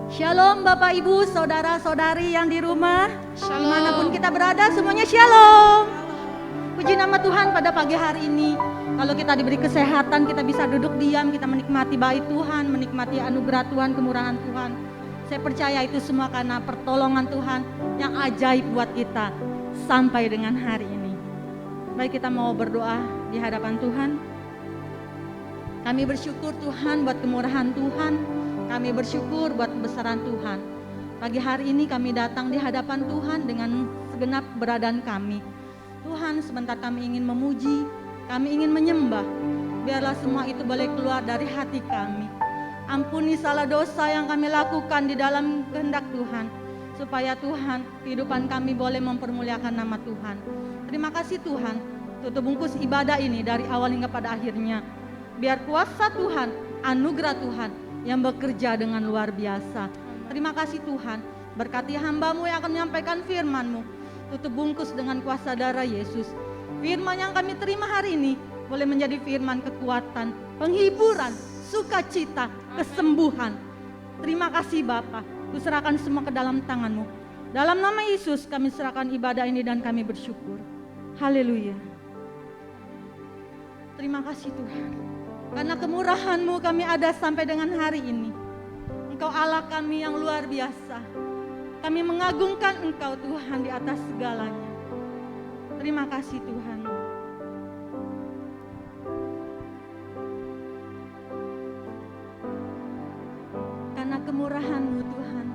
Shalom Bapak Ibu, saudara-saudari yang di rumah. Shalom. Dimanapun kita berada, semuanya shalom. Puji nama Tuhan pada pagi hari ini. Kalau kita diberi kesehatan, kita bisa duduk diam, kita menikmati baik Tuhan, menikmati anugerah Tuhan, kemurahan Tuhan. Saya percaya itu semua karena pertolongan Tuhan yang ajaib buat kita sampai dengan hari ini. Baik, kita mau berdoa di hadapan Tuhan. Kami bersyukur Tuhan buat kemurahan Tuhan. Kami bersyukur buat kebesaran Tuhan. Pagi hari ini kami datang di hadapan Tuhan dengan segenap keberadaan kami. Tuhan, sebentar kami ingin memuji, kami ingin menyembah. Biarlah semua itu boleh keluar dari hati kami. Ampuni salah dosa yang kami lakukan di dalam kehendak Tuhan. Supaya Tuhan, kehidupan kami boleh mempermuliakan nama Tuhan. Terima kasih Tuhan, tutup bungkus ibadah ini dari awal hingga pada akhirnya. Biar kuasa Tuhan, anugerah Tuhan yang bekerja dengan luar biasa. Terima kasih Tuhan, berkati hamba-Mu yang akan menyampaikan firman-Mu. Tutup bungkus dengan kuasa darah Yesus. Firman yang kami terima hari ini boleh menjadi firman kekuatan, penghiburan, sukacita, kesembuhan. Terima kasih Bapa, kuserahkan semua ke dalam tangan-Mu. Dalam nama Yesus kami serahkan ibadah ini dan kami bersyukur. Haleluya. Terima kasih Tuhan. Karena kemurahan-Mu kami ada sampai dengan hari ini. Engkau Allah kami yang luar biasa. Kami mengagungkan Engkau Tuhan di atas segalanya. Terima kasih Tuhan. Karena kemurahan-Mu Tuhan,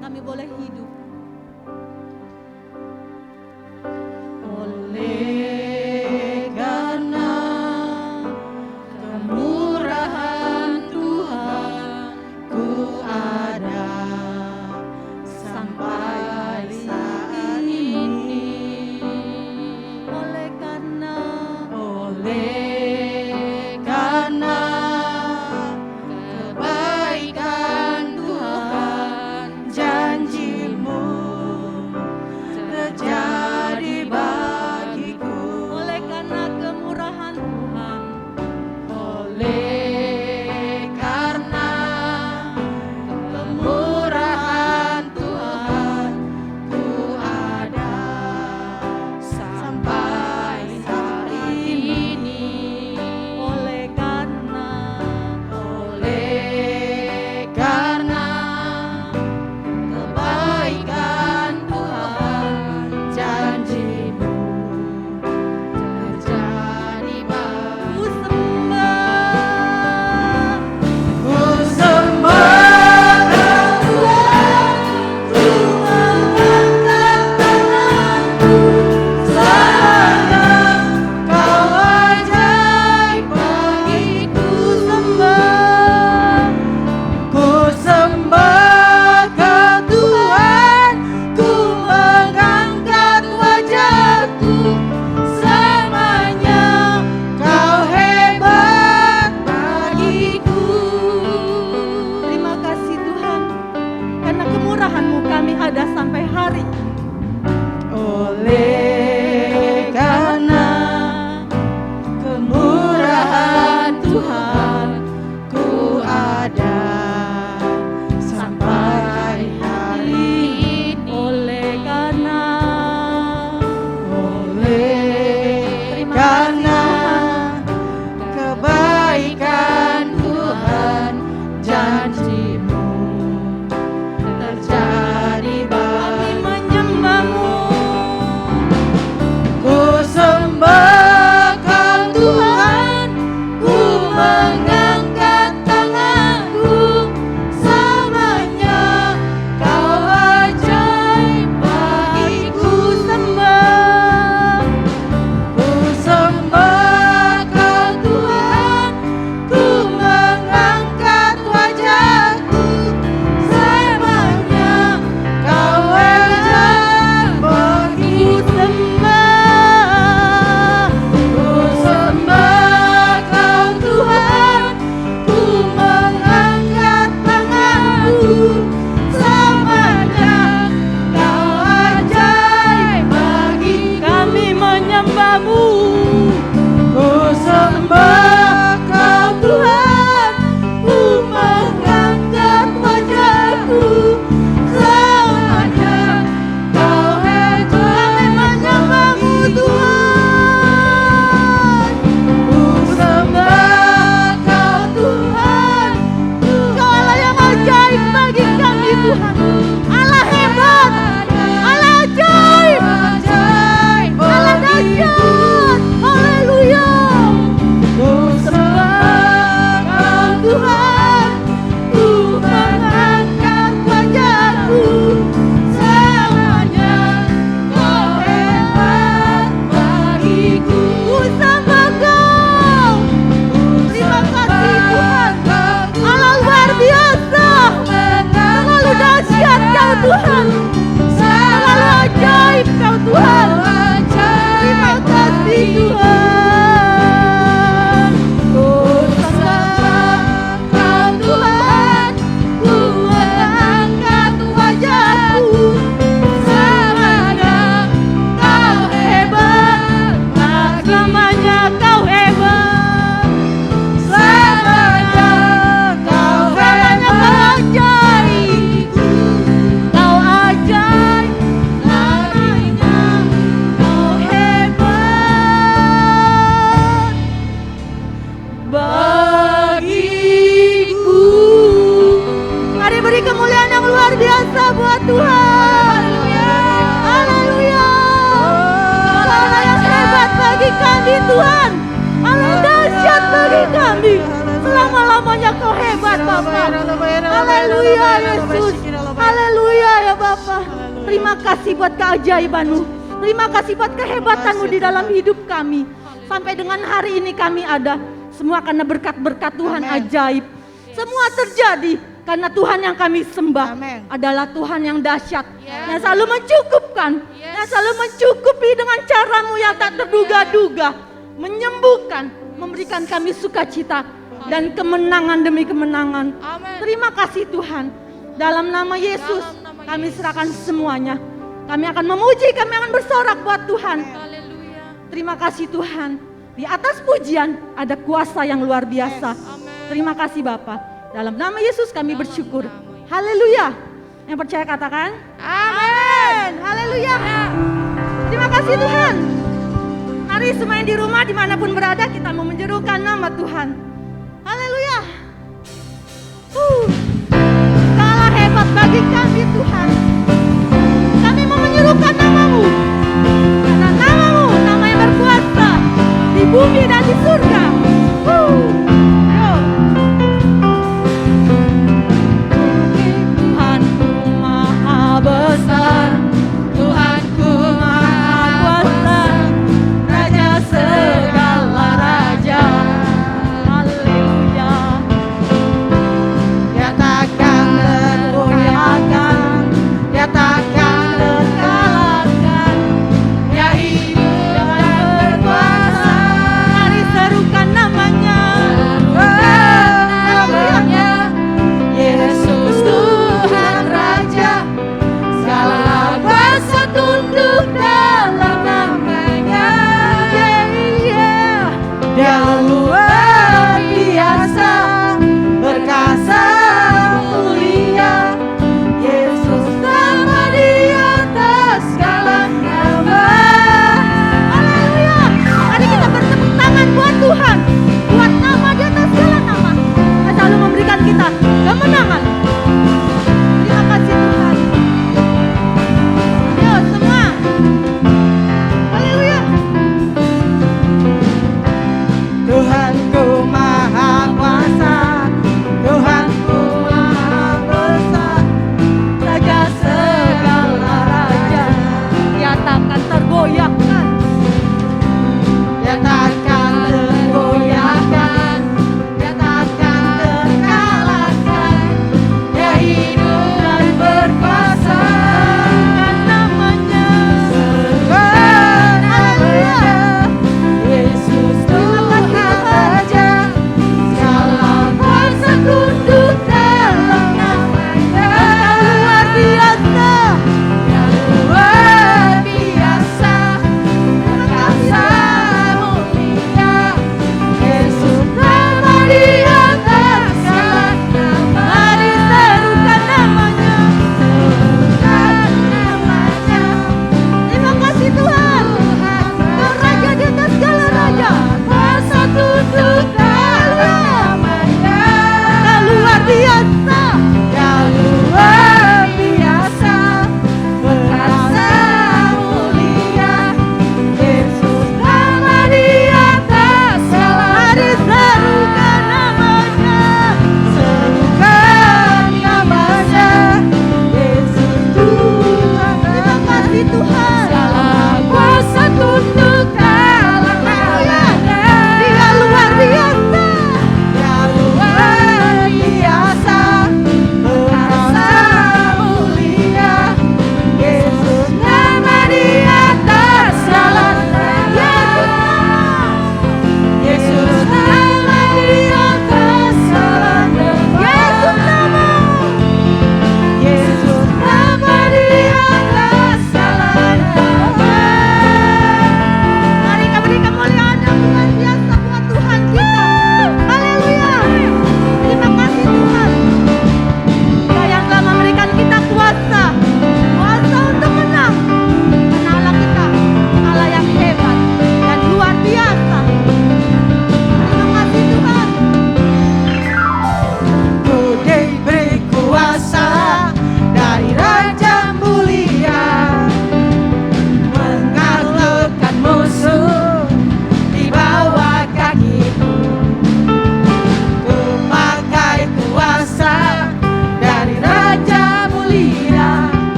kami boleh hidup. Tuhan, ku Selamanya kau hebat. Selamanya kau ajaib. Kau ajaib. Selamanya kau hebat bagiku. Mari beri kemuliaan yang luar biasa buat Tuhan. Haleluya. Allah yang hebat bagi kami Tuhan. Allah yang dahsyat bagi kami. Selama-lamanya kau hebat Bapa. Haleluya Yesus. Haleluya ya Bapa. Terima kasih buat keajaiban-Mu. Terima kasih buat kehebatan-Mu di dalam hidup kami. Sampai dengan hari ini kami ada. Semua karena berkat-berkat Tuhan ajaib. Semua terjadi karena Tuhan yang kami sembah adalah Tuhan yang dahsyat, yang selalu mencukupkan, yang selalu mencukupi dengan cara-Mu yang tak terduga-duga, menyembuhkan, memberikan kami sukacita dan kemenangan demi kemenangan. Terima kasih Tuhan. Dalam nama Yesus kami serahkan semuanya. Kami akan memuji, kami akan bersorak buat Tuhan. Terima kasih Tuhan. Di atas pujian ada kuasa yang luar biasa. Terima kasih Bapa. Dalam nama Yesus kami bersyukur. Haleluya. Yang percaya katakan amin. Haleluya. Terima kasih Tuhan. Mari semua yang di rumah dimanapun berada kita mau menyerukan nama Tuhan. Haleluya. Kalah hebat bagi kami Tuhan. Kami mau menyerukan nama-Mu. Karena nama-Mu nama yang berkuasa di bumi dan di surga. Tuhanku maha besar, Tuhanku maha kuasa, Raja segala raja. Haleluya. Dia takkan tergoyahkan, Dia takkan terkalahkan, Dia hidup dan berkuasa. Mari serukan namanya. Namanya Yesus Tuhan Raja, segala kuasa tunduk dalam namanya. Dia luar biasa, perkasa mulia. Yesus nama di atas segala nama. Haleluya. Mari kita bertepuk tangan buat Tuhan. Buat nama di atas segala nama. Dia selalu memberikan kita kemenangan. Terima kasih Tuhan. Ayo semua. Haleluya. Tuhan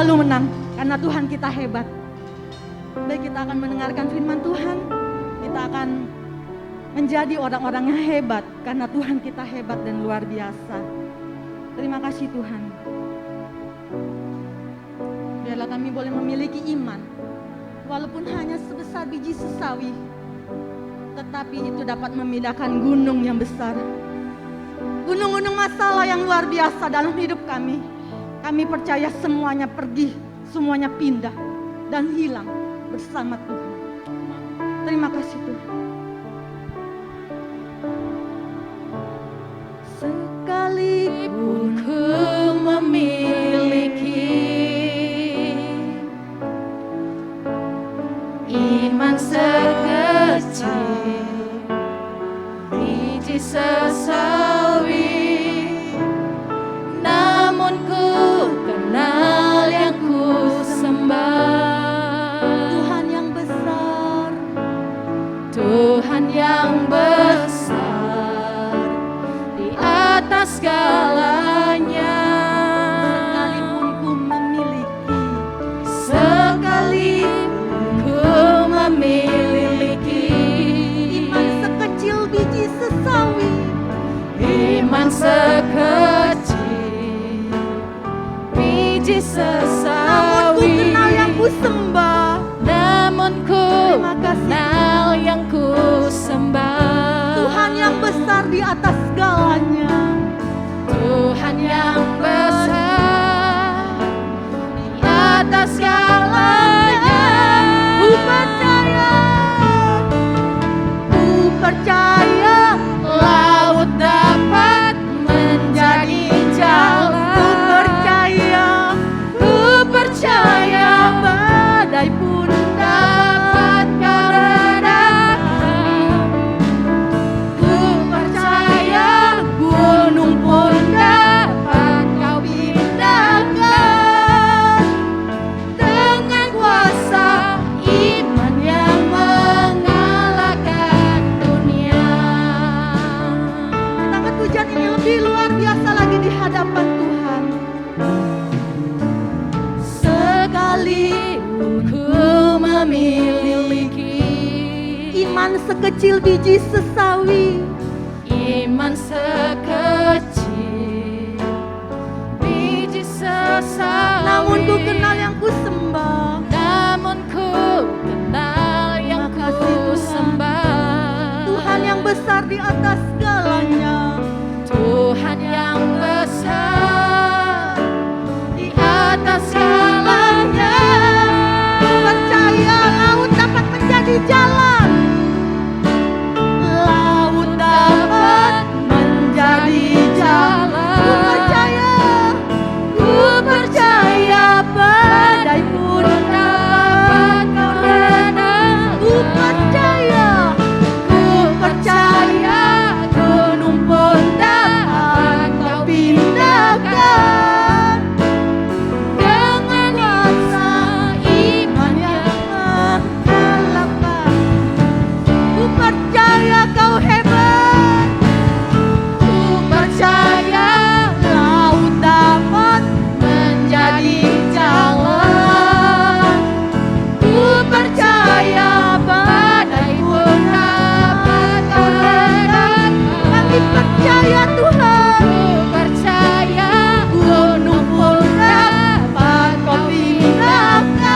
selalu menang karena Tuhan kita hebat. Baik, kita akan mendengarkan firman Tuhan. Kita akan menjadi orang-orang yang hebat karena Tuhan kita hebat dan luar biasa. Terima kasih Tuhan. Biarlah kami boleh memiliki iman, walaupun hanya sebesar biji sesawi, tetapi itu dapat memindahkan gunung yang besar. Gunung-gunung masalah yang luar biasa dalam hidup kami. Kami percaya semuanya pergi, semuanya pindah dan hilang bersama Tuhan. Terima kasih Tuhan. Sekalipun ku memiliki iman sekecil biji sesawi, namun ku kenal yang ku sembah. Tuhan yang besar, Tuhan yang besar di atas segalanya. sekalipun ku memiliki Sekalipun ku memiliki iman sekecil biji sesawi, iman sekecil biji namun ku sesawi, kenal yang ku sembah. namun ku Terima kasih. kenal yang ku sembah. Tuhan yang besar di atas segalanya. Tuhan yang besar di atas segalanya. Ku percaya, ku percaya, Laut dapat menjadi jalan. ku percaya, Ku percaya badai pun dapat kau redam. Ku percaya gunung pun dapat kau pindahkan. Dengan kuasa iman yang mengalahkan dunia. kita angkat pujian ini lebih luar biasa lagi di hadapan Tuhan. Sekalipun ku memiliki Iman sekecil biji sesawi, iman sekecil biji sesawi, namun ku kenal yang ku sembah. namun ku kenal yang Terima kasih, ku Tuhan. sembah. Tuhan yang besar di atas segalanya. Tuhan yang besar di atas segalanya. Ku percaya laut dapat menjadi jalan. Laut dapat menjadi jalan. Ku percaya, Ku percaya badai pun dapat kau redam. ku percaya, Ku percaya gunung pun dapat kau pindahkan. Dengan kuasa iman yang mengalahkan. Ku percaya kau hebat. ku percaya Laut dapat menjadi jalan. Ku percaya badai pun dapat kau redam. kami percaya Tuhan. Ku percaya gunung pun dapat kau pindahkan.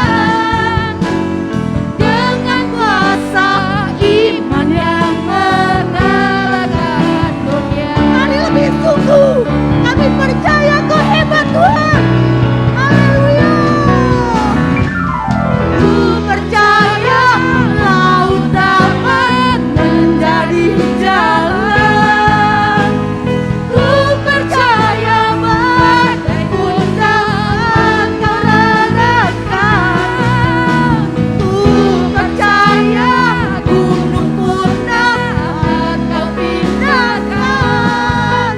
Dengan kuasa iman yang mengalahkan dunia. Mari lebih sungguh. Kami percaya kau hebat Tuhan. Haleluya. Ku percaya laut dapat menjadi jalan. Ku percaya badai pun dapat kau redamkan. Ku percaya gunung pun dapat kau pindahkan.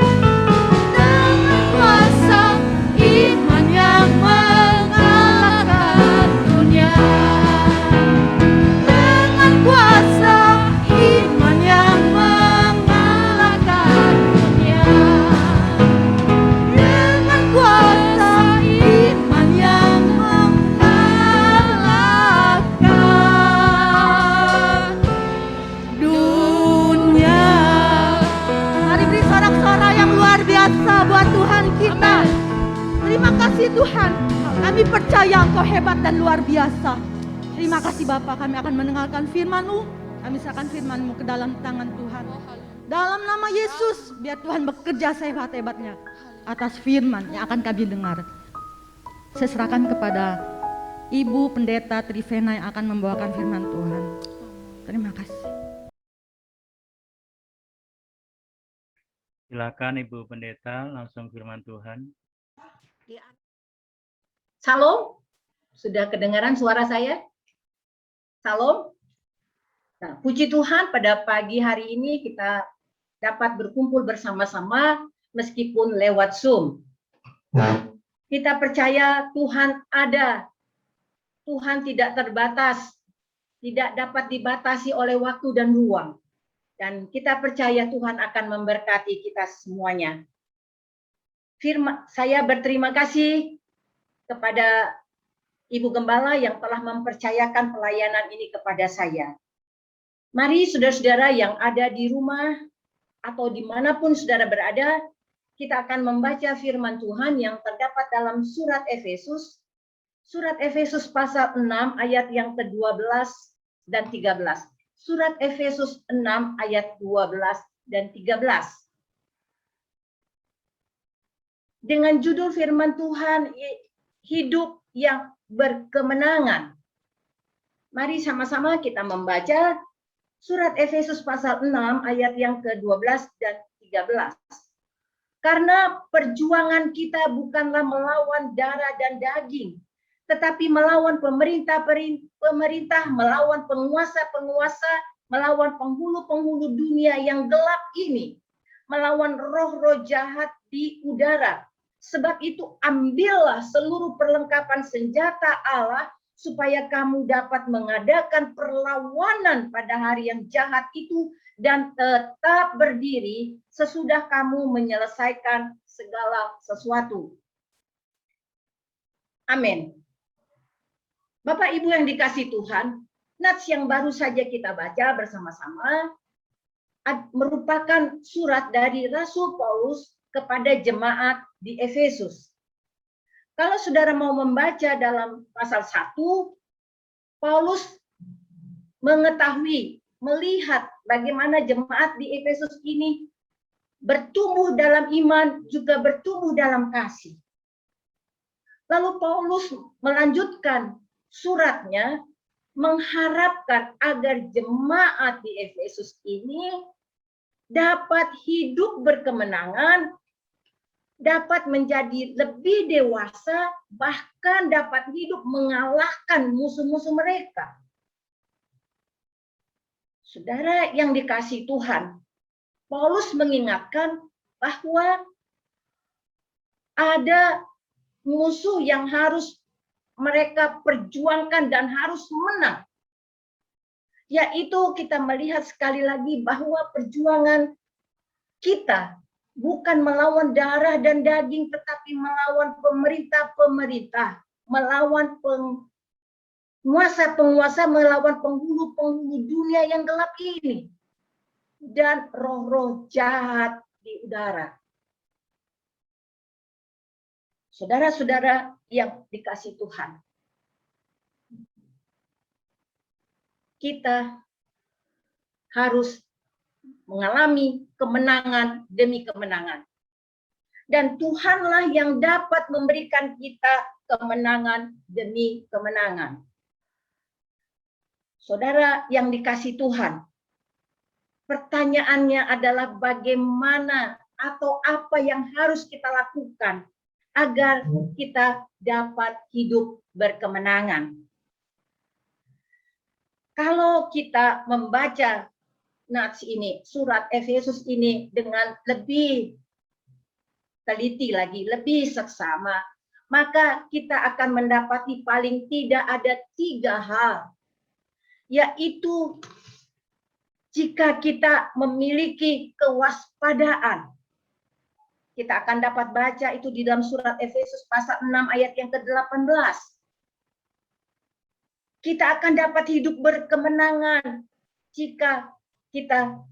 suara yang luar biasa buat Tuhan kita. Terima kasih Tuhan. Kami percaya Engkau hebat dan luar biasa. Terima kasih Bapa, kami akan mendengarkan firman-Mu. Kami serahkan firman-Mu ke dalam tangan Tuhan. Dalam nama Yesus, biar Tuhan bekerja sehebat-hebatnya atas firman yang akan kami dengar. Saya serahkan kepada Ibu Pendeta Trivena yang akan membawakan firman Tuhan. Terima kasih. Silakan Ibu Pendeta, langsung firman Tuhan. Salam, sudah kedengaran suara saya? Salam. Nah, puji Tuhan pada pagi hari ini kita dapat berkumpul bersama-sama meskipun lewat Zoom. Kita percaya Tuhan ada. Tuhan tidak terbatas, tidak dapat dibatasi oleh waktu dan ruang. Dan kita percaya Tuhan akan memberkati kita semuanya. Saya berterima kasih kepada Ibu Gembala yang telah mempercayakan pelayanan ini kepada saya. Mari saudara-saudara yang ada di rumah atau dimanapun saudara berada, kita akan membaca firman Tuhan yang terdapat dalam surat Efesus. Surat Efesus pasal 6 ayat yang ke-12 dan 13. Surat Efesus 6 ayat 12 dan 13. Dengan judul firman Tuhan, hidup yang berkemenangan. Mari sama-sama kita membaca surat Efesus pasal 6 ayat yang ke-12 dan 13. Karena perjuangan kita bukanlah melawan darah dan daging, tetapi melawan pemerintah, melawan penguasa-penguasa, melawan penghulu-penghulu dunia yang gelap ini, melawan roh-roh jahat di udara. Sebab itu ambillah seluruh perlengkapan senjata Allah supaya kamu dapat mengadakan perlawanan pada hari yang jahat itu dan tetap berdiri sesudah kamu menyelesaikan segala sesuatu. Amin. Bapak Ibu yang dikasih Tuhan, nats yang baru saja kita baca bersama-sama merupakan surat dari Rasul Paulus kepada jemaat di Efesus. Kalau saudara mau membaca dalam pasal 1, Paulus mengetahui, melihat bagaimana jemaat di Efesus ini bertumbuh dalam iman, juga bertumbuh dalam kasih. Lalu Paulus melanjutkan suratnya mengharapkan agar jemaat di Efesus ini dapat hidup berkemenangan, dapat menjadi lebih dewasa, bahkan dapat hidup mengalahkan musuh-musuh mereka. Saudara yang dikasihi Tuhan, Paulus mengingatkan bahwa ada musuh yang harus mereka perjuangkan dan harus menang. Yaitu kita melihat sekali lagi bahwa perjuangan kita bukan melawan darah dan daging, tetapi melawan pemerintah-pemerintah, melawan penguasa-penguasa, melawan penghulu-penghulu dunia yang gelap ini, dan roh-roh jahat di udara. Saudara-saudara yang dikasihi Tuhan, kita harus mengalami kemenangan demi kemenangan. Dan Tuhanlah yang dapat memberikan kita kemenangan demi kemenangan. Saudara yang dikasihi Tuhan, pertanyaannya adalah bagaimana atau apa yang harus kita lakukan agar kita dapat hidup berkemenangan. Kalau kita membaca nats ini, surat Efesus ini dengan lebih teliti lagi, lebih seksama, maka kita akan mendapati paling tidak ada 3 hal, yaitu jika kita memiliki kewaspadaan. Kita akan dapat baca itu di dalam surat Efesus pasal 6 ayat yang ke-18. Kita akan dapat hidup berkemenangan jika kita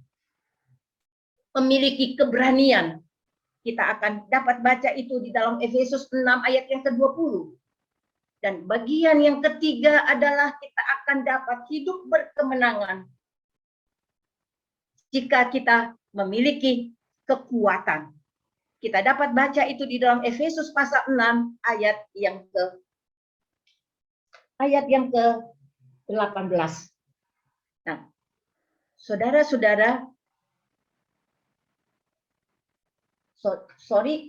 memiliki keberanian kita akan dapat baca itu di dalam Efesus 6 ayat yang ke-20. Dan bagian yang ketiga adalah kita akan dapat hidup berkemenangan jika kita memiliki kekuatan. Kita dapat baca itu di dalam Efesus pasal 6 ayat yang ke-18. Nah, saudara-saudara,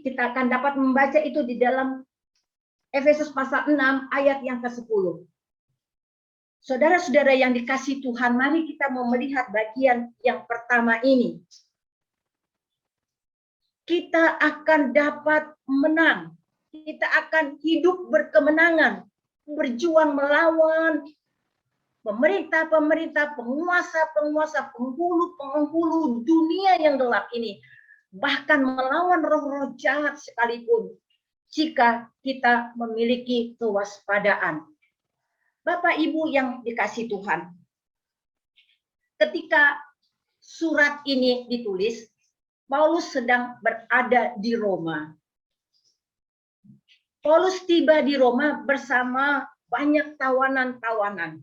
kita akan dapat membaca itu di dalam Efesus pasal 6 ayat yang ke-10. Saudara-saudara yang dikasihi Tuhan, mari kita mau melihat bagian yang pertama ini. Kita akan dapat menang. Kita akan hidup berkemenangan, berjuang melawan pemerintah-pemerintah, penguasa-penguasa, penghulu dunia yang gelap ini. Bahkan melawan roh-roh jahat sekalipun, jika kita memiliki kewaspadaan. Bapak Ibu yang dikasihi Tuhan, ketika surat ini ditulis, Paulus sedang berada di Roma. Paulus tiba di Roma bersama banyak tawanan-tawanan.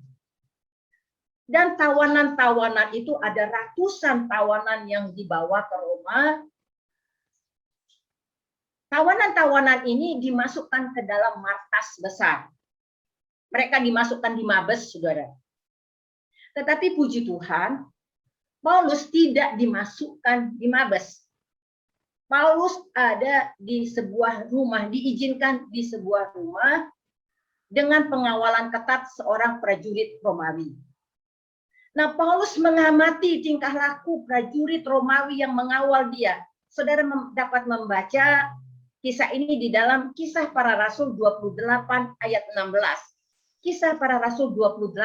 Dan tawanan-tawanan itu ada ratusan tawanan yang dibawa ke Roma. Tawanan-tawanan ini dimasukkan ke dalam markas besar. Mereka dimasukkan di Mabes, saudara. Tetapi puji Tuhan, Paulus tidak dimasukkan di Mabes. Paulus ada di sebuah rumah, diizinkan di sebuah rumah dengan pengawalan ketat seorang prajurit Romawi. Nah, Paulus mengamati tingkah laku prajurit Romawi yang mengawal dia. Saudara dapat membaca kisah ini di dalam Kisah Para Rasul 28 ayat 16. Kisah Para Rasul 28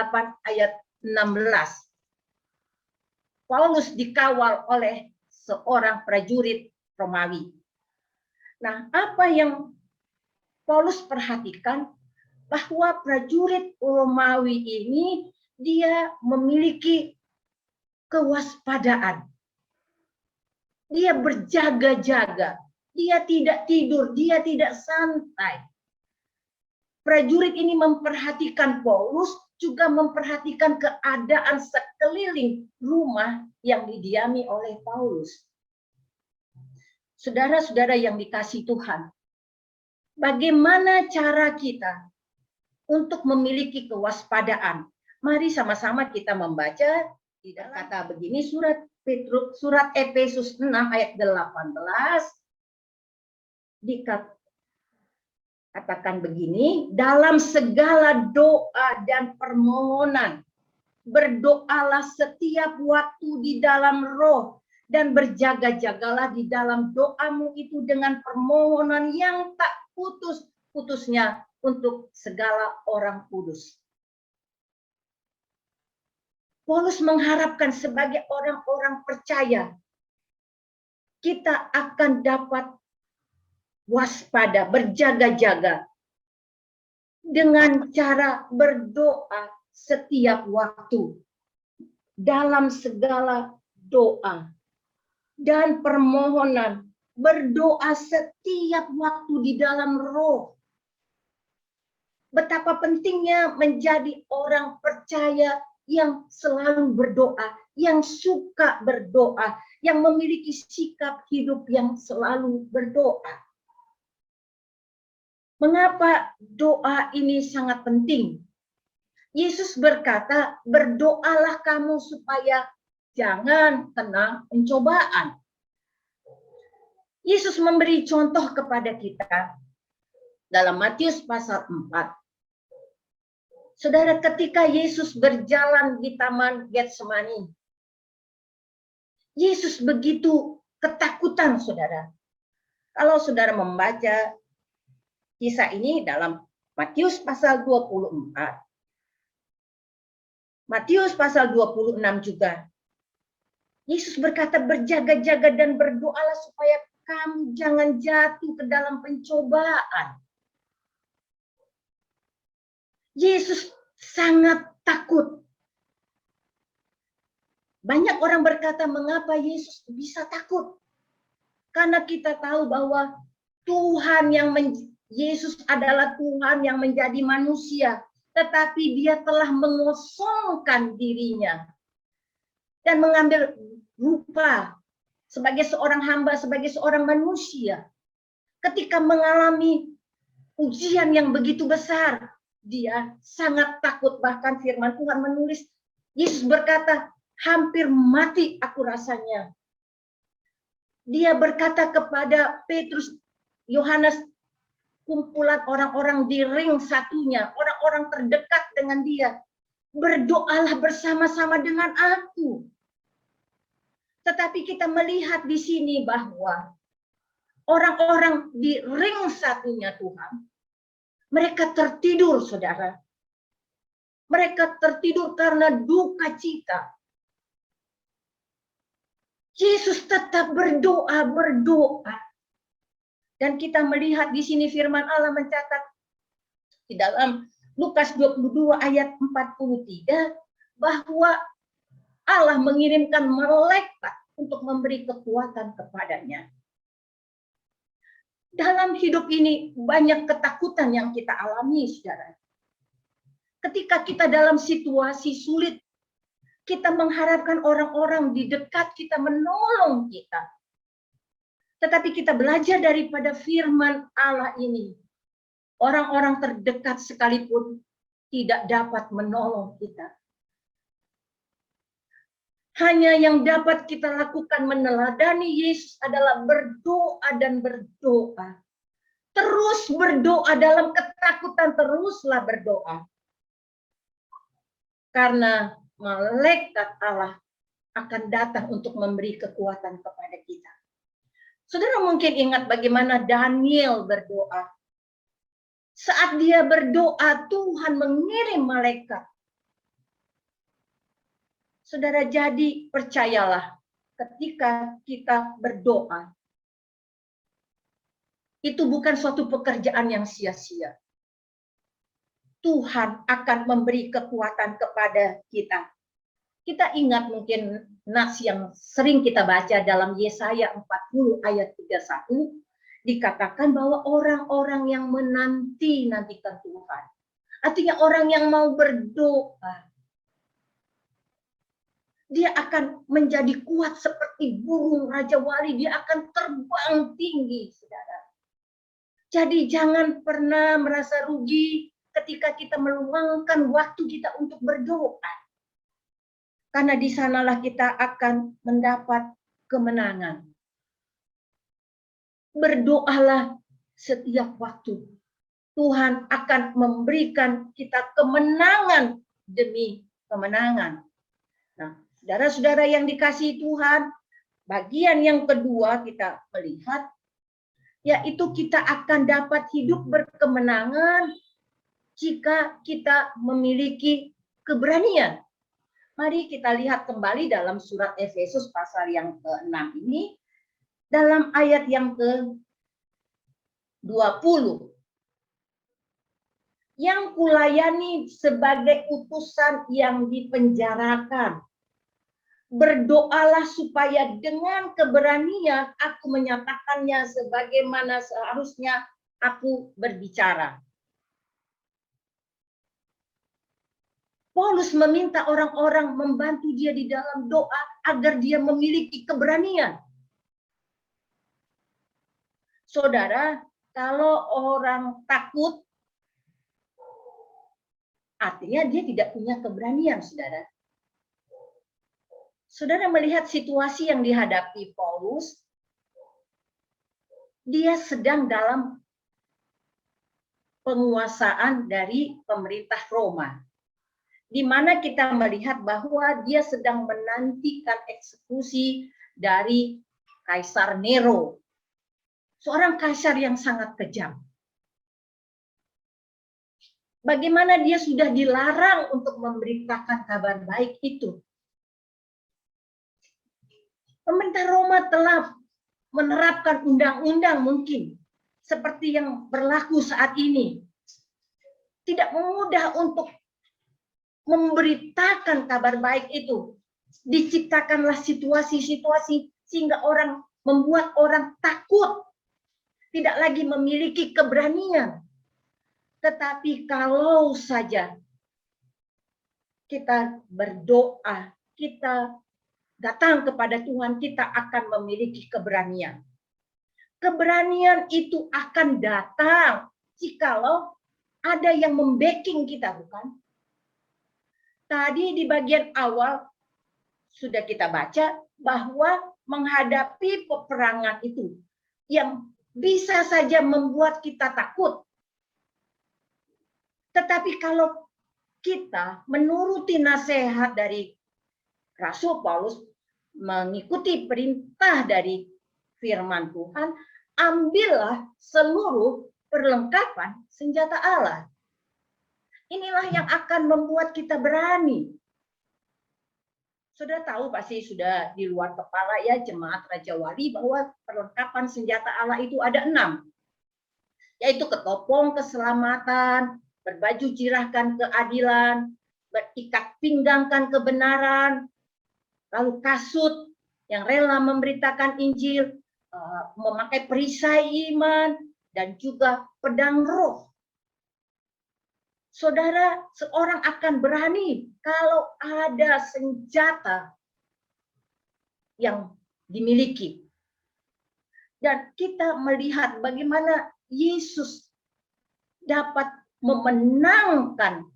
ayat 16. Paulus dikawal oleh seorang prajurit Romawi. Nah, apa yang Paulus perhatikan, bahwa prajurit Romawi ini dia memiliki kewaspadaan. Dia berjaga-jaga, dia tidak tidur, dia tidak santai. Prajurit ini memperhatikan Paulus, juga memperhatikan keadaan sekeliling rumah yang didiami oleh Paulus. Saudara-saudara yang dikasihi Tuhan, bagaimana cara kita untuk memiliki kewaspadaan? Mari sama-sama kita membaca di dalam kata begini, surat Efesus 6 ayat 18 dikatakan begini, dalam segala doa dan permohonan berdoalah setiap waktu di dalam roh, dan berjaga-jagalah di dalam doamu itu dengan permohonan yang tak putus-putusnya untuk segala orang kudus. Paulus mengharapkan sebagai orang-orang percaya, kita akan dapat waspada, berjaga-jaga dengan cara berdoa setiap waktu, dalam segala doa dan permohonan, berdoa setiap waktu di dalam roh. Betapa pentingnya menjadi orang percaya yang selalu berdoa, yang suka berdoa, yang memiliki sikap hidup yang selalu berdoa. Mengapa doa ini sangat penting? Yesus berkata, berdoalah kamu supaya jangan kena pencobaan. Yesus memberi contoh kepada kita dalam Matius pasal 4. Saudara, ketika Yesus berjalan di Taman Getsemani, Yesus begitu ketakutan, saudara. Kalau saudara membaca kisah ini dalam Matius pasal 24, Matius pasal 26 juga, Yesus berkata, berjaga-jaga dan berdoalah supaya kamu jangan jatuh ke dalam pencobaan. Yesus sangat takut. Banyak orang berkata, mengapa Yesus bisa takut? Karena kita tahu bahwa Yesus adalah Tuhan yang menjadi manusia, tetapi dia telah mengosongkan dirinya dan mengambil rupa sebagai seorang hamba, sebagai seorang manusia. Ketika mengalami ujian yang begitu besar, dia sangat takut. Bahkan firman Tuhan menulis, Yesus berkata, hampir mati aku rasanya. Dia berkata kepada Petrus, Yohanes, kumpulan orang-orang di ring satunya, orang-orang terdekat dengan dia, berdoalah bersama-sama dengan aku. Tetapi kita melihat di sini bahwa orang-orang di ring satunya Tuhan, mereka tertidur, saudara. Mereka tertidur karena duka cita. Yesus tetap berdoa. Dan kita melihat di sini firman Allah mencatat di dalam Lukas 22 ayat 43 bahwa Allah mengirimkan malaikat untuk memberi kekuatan kepadanya. Dalam hidup ini banyak ketakutan yang kita alami, saudara. Ketika kita dalam situasi sulit, kita mengharapkan orang-orang di dekat kita menolong kita. Tetapi kita belajar daripada firman Allah ini. Orang-orang terdekat sekalipun tidak dapat menolong kita. Hanya yang dapat kita lakukan meneladani Yesus adalah berdoa dan berdoa. Terus berdoa dalam ketakutan, teruslah berdoa. Karena malaikat Allah akan datang untuk memberi kekuatan kepada kita. Saudara mungkin ingat bagaimana Daniel berdoa. Saat dia berdoa, Tuhan mengirim malaikat. Saudara, jadi percayalah, ketika kita berdoa, itu bukan suatu pekerjaan yang sia-sia. Tuhan akan memberi kekuatan kepada kita. Kita ingat mungkin nas yang sering kita baca dalam Yesaya 40 ayat 31, dikatakan bahwa orang-orang yang menanti-nantikan Tuhan. Artinya orang yang mau berdoa, dia akan menjadi kuat seperti burung Raja Wali, dia akan terbang tinggi, saudara. Jadi jangan pernah merasa rugi ketika kita meluangkan waktu kita untuk berdoa. Karena di sanalah kita akan mendapat kemenangan. Berdoalah setiap waktu. Tuhan akan memberikan kita kemenangan demi kemenangan. Nah, saudara-saudara yang dikasihi Tuhan, bagian yang kedua kita melihat, yaitu kita akan dapat hidup berkemenangan jika kita memiliki keberanian. Mari kita lihat kembali dalam surat Efesus pasal yang ke-6 ini, dalam ayat yang ke-20. Yang kulayani sebagai utusan yang dipenjarakan. Berdoalah supaya dengan keberanian aku menyatakannya sebagaimana seharusnya aku berbicara. Paulus meminta orang-orang membantu dia di dalam doa agar dia memiliki keberanian. Saudara, kalau orang takut, artinya dia tidak punya keberanian, saudara. Saudara melihat situasi yang dihadapi Paulus, dia sedang dalam penguasaan dari pemerintah Roma, di mana kita melihat bahwa dia sedang menantikan eksekusi dari Kaisar Nero, seorang kaisar yang sangat kejam. Bagaimana dia sudah dilarang untuk memberitakan kabar baik itu. Pemerintah Roma telah menerapkan undang-undang mungkin seperti yang berlaku saat ini. Tidak mudah untuk memberitakan kabar baik itu. Diciptakanlah situasi-situasi sehingga orang membuat orang takut, tidak lagi memiliki keberanian. Tetapi kalau saja kita berdoa, kita datang kepada Tuhan, kita akan memiliki keberanian. Keberanian itu akan datang jikalau ada yang membacking kita, bukan? Tadi di bagian awal sudah kita baca bahwa menghadapi peperangan itu yang bisa saja membuat kita takut. Tetapi kalau kita menuruti nasihat dari Rasul Paulus, mengikuti perintah dari firman Tuhan, ambillah seluruh perlengkapan senjata Allah. Inilah yang akan membuat kita berani. Sudah tahu pasti sudah di luar kepala ya jemaat Raja Wali bahwa perlengkapan senjata Allah itu ada 6. Yaitu ketopong keselamatan, berbaju jirahkan keadilan, berikat pinggangkan kebenaran, lalu kasut yang rela memberitakan Injil, memakai perisai iman, dan juga pedang roh. Saudara, seorang akan berani kalau ada senjata yang dimiliki. Dan kita melihat bagaimana Yesus dapat memenangkan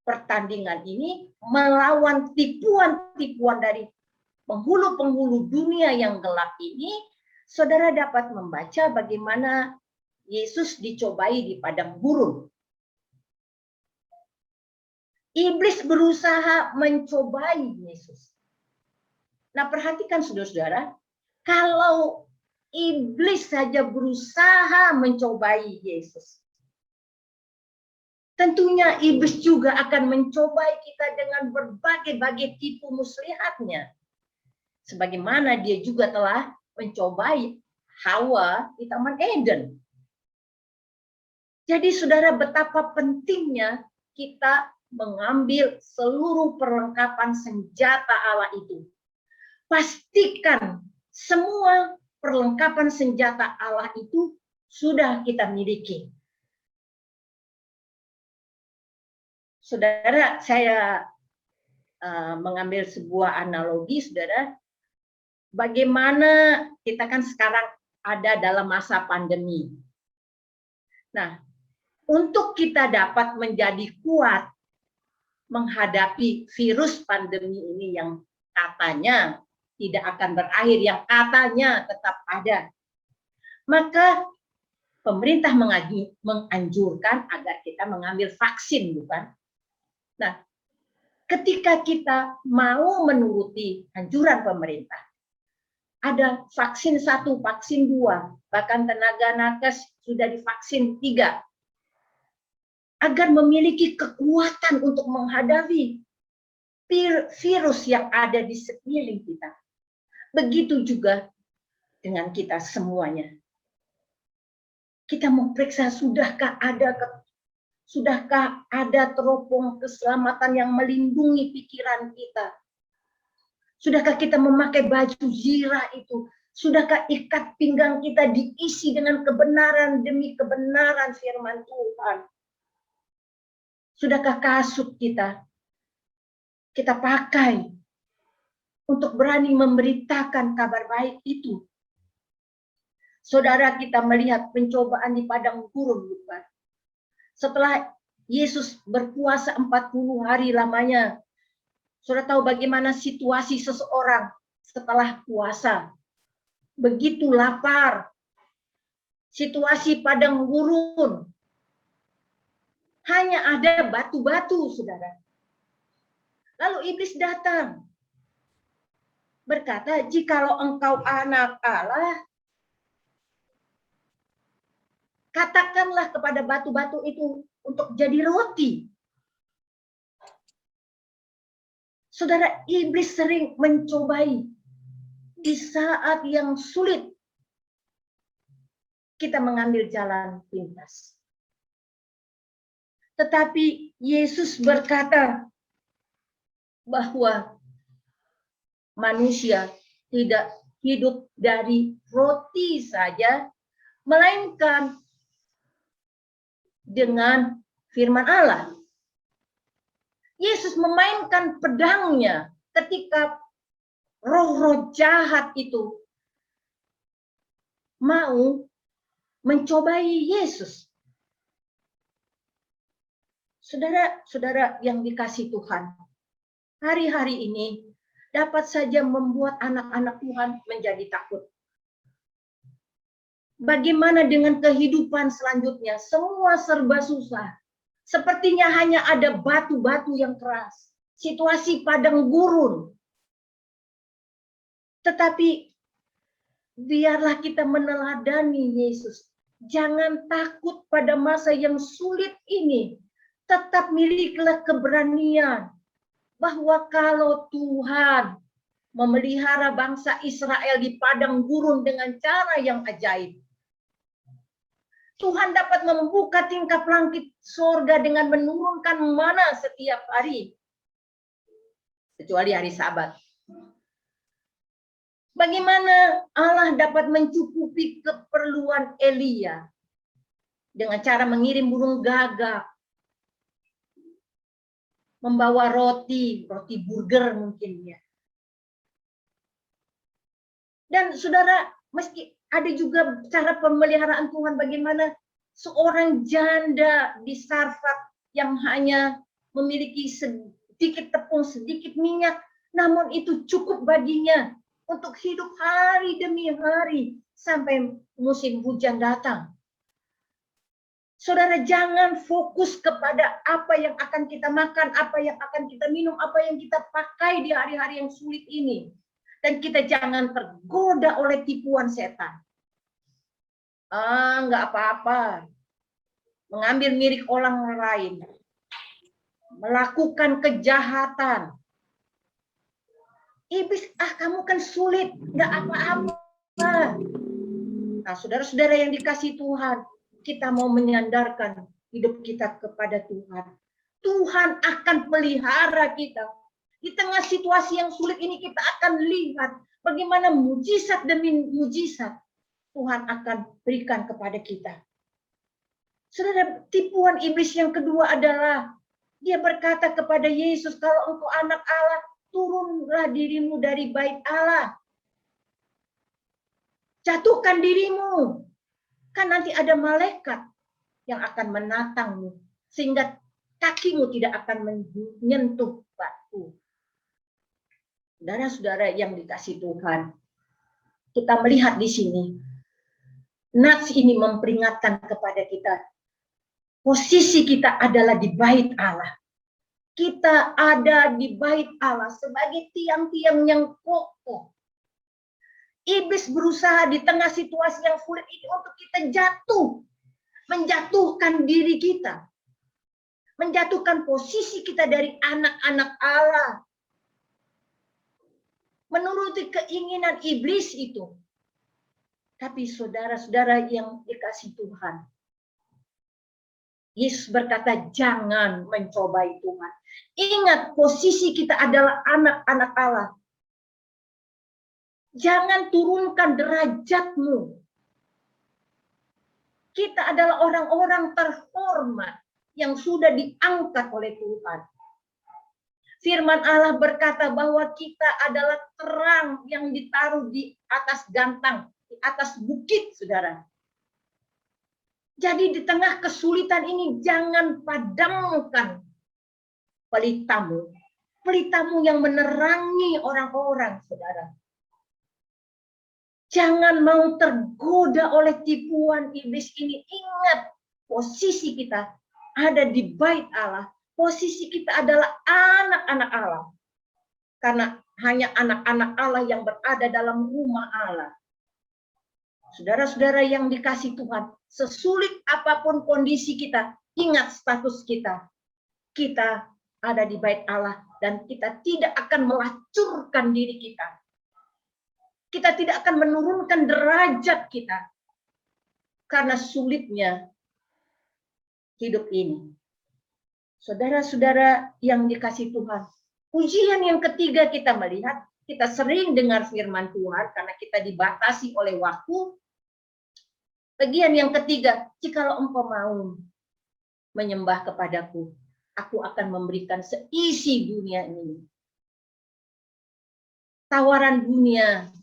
pertandingan ini melawan tipuan-tipuan dari penghulu-penghulu dunia yang gelap ini. Saudara dapat membaca bagaimana Yesus dicobai di padang gurun. Iblis berusaha mencobai Yesus. Nah, perhatikan saudara-saudara, kalau iblis saja berusaha mencobai Yesus, tentunya iblis juga akan mencobai kita dengan berbagai-bagai tipu muslihatnya. Sebagaimana dia juga telah mencobai Hawa di Taman Eden. Jadi saudara, betapa pentingnya kita mengambil seluruh perlengkapan senjata Allah itu. Pastikan semua perlengkapan senjata Allah itu sudah kita miliki. Saudara, saya mengambil sebuah analogi, saudara. Bagaimana kita kan sekarang ada dalam masa pandemi. Nah, untuk kita dapat menjadi kuat menghadapi virus pandemi ini yang katanya tidak akan berakhir, yang katanya tetap ada, maka pemerintah menganjurkan agar kita mengambil vaksin, bukan? Nah, ketika kita mau menuruti anjuran pemerintah, ada vaksin 1, vaksin 2, bahkan tenaga nakes sudah divaksin 3, agar memiliki kekuatan untuk menghadapi virus yang ada di sekeliling kita. Begitu juga dengan kita semuanya. Kita mau periksa, sudahkah ada teropong keselamatan yang melindungi pikiran kita? Sudahkah kita memakai baju zirah itu? Sudahkah ikat pinggang kita diisi dengan kebenaran demi kebenaran firman Tuhan? Sudahkah kasut kita pakai untuk berani memberitakan kabar baik itu? Saudara, kita melihat pencobaan di padang gurun, bukan? Setelah Yesus berpuasa 40 hari lamanya, saudara tahu bagaimana situasi seseorang setelah puasa? Begitu lapar. Situasi padang gurun. Hanya ada batu-batu, saudara. Lalu iblis datang. Berkata, jikalau engkau anak Allah, katakanlah kepada batu-batu itu untuk jadi roti. Saudara, iblis sering mencobai di saat yang sulit kita mengambil jalan pintas. Tetapi Yesus berkata bahwa manusia tidak hidup dari roti saja, melainkan dengan firman Allah. Yesus memainkan pedangnya ketika roh-roh jahat itu mau mencobai Yesus. Saudara-saudara yang dikasihi Tuhan, hari-hari ini dapat saja membuat anak-anak Tuhan menjadi takut. Bagaimana dengan kehidupan selanjutnya? Semua serba susah. Sepertinya hanya ada batu-batu yang keras. Situasi padang gurun. Tetapi biarlah kita meneladani Yesus. Jangan takut pada masa yang sulit ini. Tetap milikilah keberanian. Bahwa kalau Tuhan memelihara bangsa Israel di padang gurun dengan cara yang ajaib, Tuhan dapat membuka tingkap langit surga dengan menurunkan mana setiap hari. Kecuali hari Sabat. Bagaimana Allah dapat mencukupi keperluan Elia dengan cara mengirim burung gagak, membawa roti burger mungkin ya. Dan saudara, meski ada juga cara pemeliharaan Tuhan bagaimana seorang janda di Sarfat yang hanya memiliki sedikit tepung, sedikit minyak, namun itu cukup baginya untuk hidup hari demi hari sampai musim hujan datang. Saudara, jangan fokus kepada apa yang akan kita makan, apa yang akan kita minum, apa yang kita pakai di hari-hari yang sulit ini. Dan kita jangan tergoda oleh tipuan setan. Enggak apa-apa. Mengambil milik orang lain. Melakukan kejahatan. Iblis, kamu kan sulit, enggak apa-apa. Nah, saudara-saudara yang dikasihi Tuhan, kita mau menyandarkan hidup kita kepada Tuhan. Tuhan akan pelihara kita. Di tengah situasi yang sulit ini kita akan lihat bagaimana mujizat demi mujizat Tuhan akan berikan kepada kita. Saudara, tipuan iblis yang kedua adalah dia berkata kepada Yesus, kalau engkau anak Allah, turunlah dirimu dari bait Allah. Jatuhkan dirimu. Kan nanti ada malaikat yang akan menatangmu. Sehingga kakimu tidak akan menyentuh batu. Saudara-saudara yang dikasihi Tuhan. Kita melihat di sini. Nats ini memperingatkan kepada kita. Posisi kita adalah di bait Allah. Kita ada di bait Allah sebagai tiang-tiang yang kokoh. Iblis berusaha di tengah situasi yang sulit ini untuk kita jatuh. Menjatuhkan diri kita. Menjatuhkan posisi kita dari anak-anak Allah. Menuruti keinginan iblis itu. Tapi saudara-saudara yang dikasihi Tuhan. Yesus berkata, jangan mencobai Tuhan. Ingat, posisi kita adalah anak-anak Allah. Jangan turunkan derajatmu. Kita adalah orang-orang terhormat yang sudah diangkat oleh Tuhan. Firman Allah berkata bahwa kita adalah terang yang ditaruh di atas gantang, di atas bukit, saudara. Jadi di tengah kesulitan ini jangan padamkan pelitamu. Pelitamu yang menerangi orang-orang, saudara. Jangan mau tergoda oleh tipuan iblis ini. Ingat, posisi kita ada di bait Allah. Posisi kita adalah anak-anak Allah. Karena hanya anak-anak Allah yang berada dalam rumah Allah. Saudara-saudara yang dikasihi Tuhan, sesulit apapun kondisi kita, ingat status kita. Kita ada di bait Allah dan kita tidak akan melacurkan diri kita. Kita tidak akan menurunkan derajat kita. Karena sulitnya hidup ini. Saudara-saudara yang dikasihi Tuhan, ujian yang ketiga kita melihat kita sering dengar firman Tuhan karena kita dibatasi oleh waktu. Bagian yang ketiga, jikalau engkau mau menyembah kepadaku, aku akan memberikan seisi dunia ini. Tawaran dunia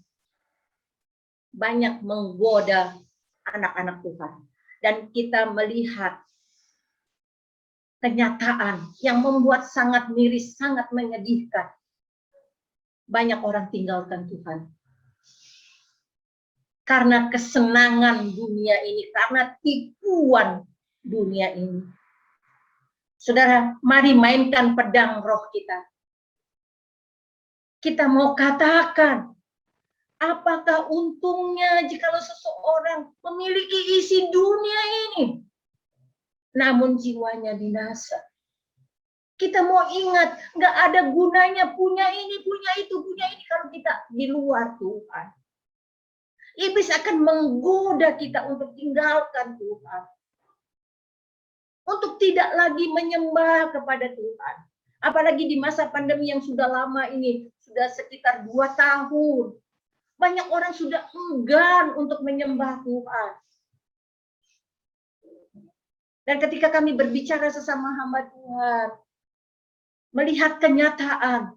banyak menggoda anak-anak Tuhan. Dan kita melihat kenyataan yang membuat sangat miris, sangat menyedihkan. Banyak orang tinggalkan Tuhan. Karena kesenangan dunia ini, karena tipuan dunia ini. Saudara, mari mainkan pedang roh kita. Kita mau katakan, apakah untungnya jikalau seseorang memiliki isi dunia ini, namun jiwanya binasa? Kita mau ingat, nggak ada gunanya punya ini, punya itu, punya ini kalau kita di luar Tuhan. Iblis akan menggoda kita untuk tinggalkan Tuhan. Untuk tidak lagi menyembah kepada Tuhan. Apalagi di masa pandemi yang sudah lama ini, sudah sekitar 2 tahun. Banyak orang sudah enggan untuk menyembah Tuhan. Dan ketika kami berbicara sesama hamba Tuhan, melihat kenyataan,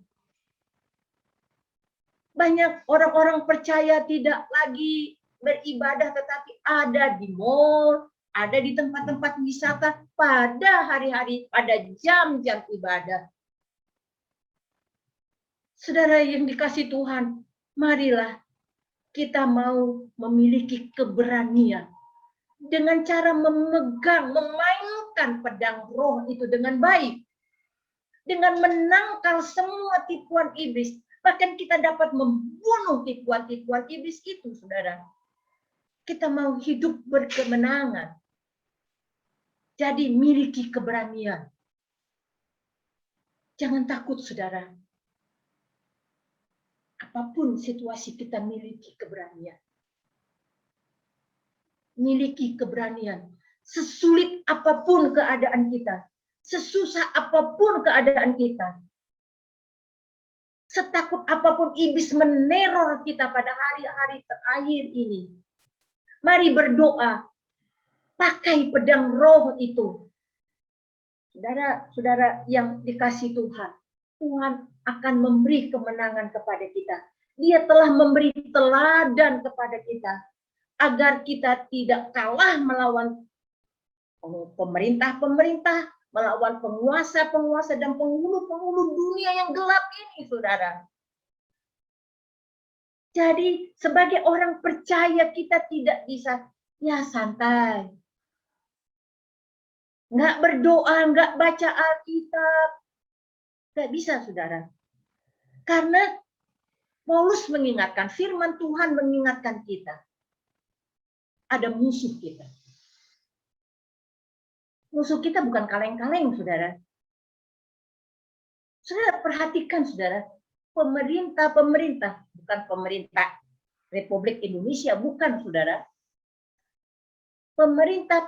banyak orang-orang percaya tidak lagi beribadah tetapi ada di mall, ada di tempat-tempat wisata pada hari-hari, pada jam-jam ibadah. Saudara yang dikasihi Tuhan, marilah kita mau memiliki keberanian dengan cara memegang, memainkan pedang roh itu dengan baik. Dengan menangkal semua tipuan iblis. Bahkan kita dapat membunuh tipuan-tipuan iblis itu, saudara. Kita mau hidup berkemenangan. Jadi miliki keberanian. Jangan takut, saudara. Apapun situasi, kita miliki keberanian. Miliki keberanian. Sesulit apapun keadaan kita. Sesusah apapun keadaan kita. Setakut apapun iblis meneror kita pada hari-hari terakhir ini. Mari berdoa. Pakai pedang roh itu. Saudara-saudara yang dikasihi Tuhan. Tuhan akan memberi kemenangan kepada kita. Dia telah memberi teladan kepada kita. Agar kita tidak kalah melawan pemerintah-pemerintah, melawan penguasa-penguasa dan penghulu-penghulu dunia yang gelap ini, saudara. Jadi sebagai orang percaya kita tidak bisa, ya santai. Nggak berdoa, nggak baca Alkitab. Nggak bisa, saudara. Karena Paulus mengingatkan, firman Tuhan mengingatkan kita. Ada musuh kita. Musuh kita bukan kaleng-kaleng, saudara. Saudara perhatikan, saudara, pemerintah, bukan pemerintah Republik Indonesia, bukan, saudara. Pemerintah,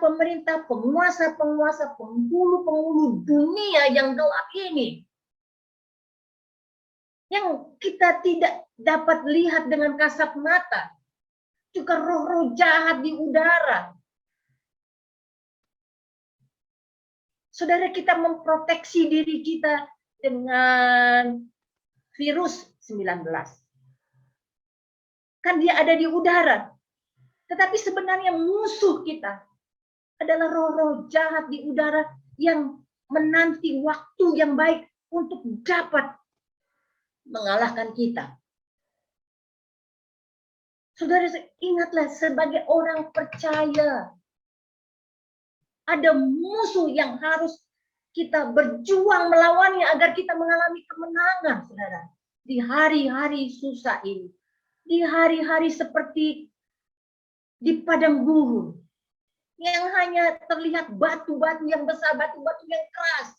penguasa, penghulu dunia yang gelap ini. Yang kita tidak dapat lihat dengan kasat mata. Juga roh-roh jahat di udara. Saudara, kita memproteksi diri kita dengan virus 19. Kan dia ada di udara. Tetapi sebenarnya musuh kita adalah roh-roh jahat di udara yang menanti waktu yang baik untuk dapat mengalahkan kita. Saudara, ingatlah sebagai orang percaya. Ada musuh yang harus kita berjuang melawannya agar kita mengalami kemenangan, saudara. Di hari-hari susah ini. Di hari-hari seperti di padang gurun. Yang hanya terlihat batu-batu yang besar, batu-batu yang keras.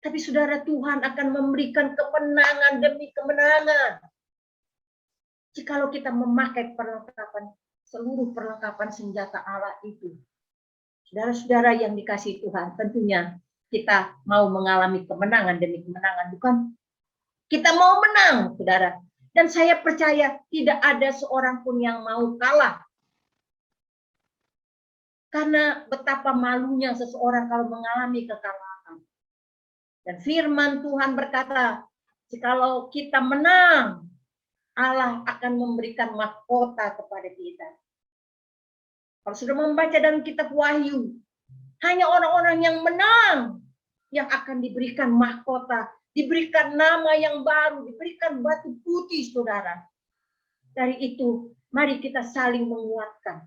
Tapi saudara, Tuhan akan memberikan kemenangan demi kemenangan. Jikalau kita memakai seluruh perlengkapan senjata Allah itu. Saudara-saudara yang dikasihi Tuhan, tentunya kita mau mengalami kemenangan demi kemenangan, bukan? Kita mau menang, saudara. Dan saya percaya tidak ada seorang pun yang mau kalah. Karena betapa malunya seseorang kalau mengalami kekalahan. Dan firman Tuhan berkata, jikalau kita menang, Allah akan memberikan mahkota kepada kita. Kalau sudah membaca dalam kitab Wahyu, hanya orang-orang yang menang yang akan diberikan mahkota, diberikan nama yang baru, diberikan batu putih, saudara. Dari itu, mari kita saling menguatkan.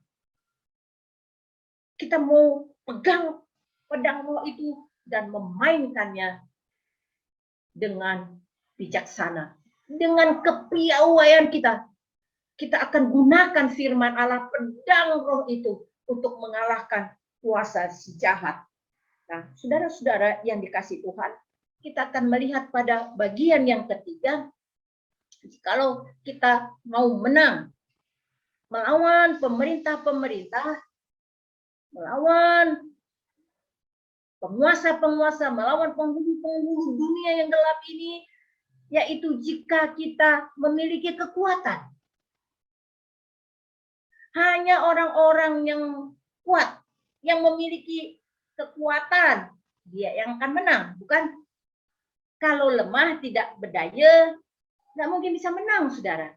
Kita mau pegang pedang roh itu dan memainkannya dengan bijaksana. Dengan kepiawaian kita. Kita akan gunakan firman Allah, pedang roh itu untuk mengalahkan kuasa si jahat. Nah, saudara-saudara yang dikasihi Tuhan, kita akan melihat pada bagian yang ketiga, kalau kita mau menang melawan pemerintah-pemerintah, melawan penguasa-penguasa, melawan penghulu-penghulu dunia yang gelap ini, yaitu jika kita memiliki kekuatan. Hanya orang-orang yang kuat, yang memiliki kekuatan, dia yang akan menang, bukan? Kalau lemah, tidak berdaya, nggak mungkin bisa menang, saudara.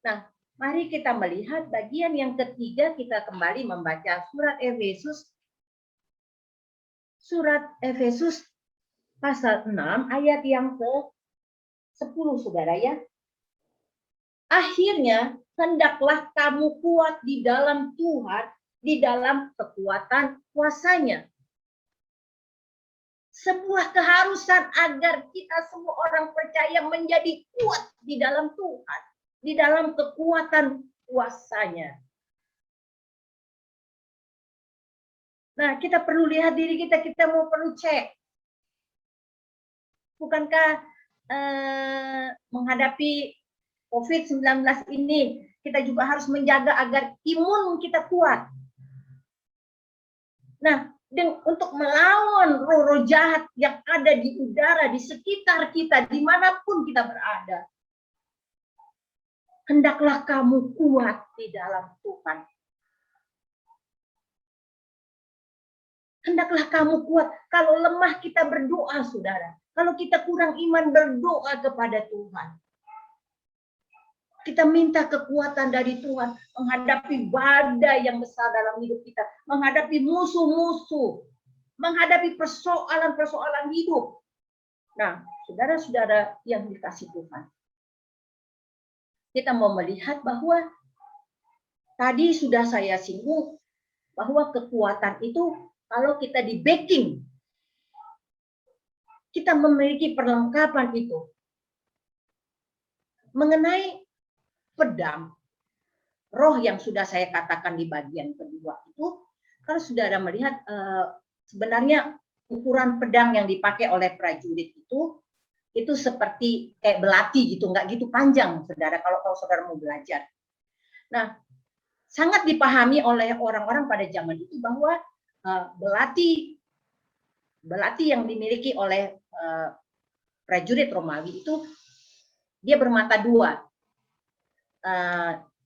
Nah, mari kita melihat bagian yang ketiga, kita kembali membaca surat Efesus. Surat Efesus pasal 6 ayat yang ke-10, saudara ya. Akhirnya, hendaklah kamu kuat di dalam Tuhan, di dalam kekuatan kuasa-Nya. Sebuah keharusan agar kita semua orang percaya menjadi kuat di dalam Tuhan, di dalam kekuatan kuasa-Nya. Nah, kita perlu lihat diri kita mau perlu cek. Bukankah menghadapi COVID-19 ini, kita juga harus menjaga agar imun kita kuat. Nah, untuk melawan roh-roh jahat yang ada di udara, di sekitar kita, dimanapun kita berada, hendaklah kamu kuat di dalam Tuhan. Hendaklah kamu kuat. Kalau lemah kita berdoa, saudara. Kalau kita kurang iman, berdoa kepada Tuhan. Kita minta kekuatan dari Tuhan menghadapi badai yang besar dalam hidup kita, menghadapi musuh-musuh, menghadapi persoalan-persoalan hidup. Nah, saudara-saudara yang dikasihi Tuhan, kita mau melihat bahwa tadi sudah saya singgung bahwa kekuatan itu kalau kita di backing, kita memiliki perlengkapan itu. Mengenai pedang roh yang sudah saya katakan di bagian kedua itu, kalau saudara melihat sebenarnya ukuran pedang yang dipakai oleh prajurit itu seperti kayak belati gitu, nggak gitu panjang, saudara, kalau saudara mau belajar. Nah, sangat dipahami oleh orang-orang pada zaman itu bahwa belati yang dimiliki oleh prajurit Romawi itu dia bermata dua.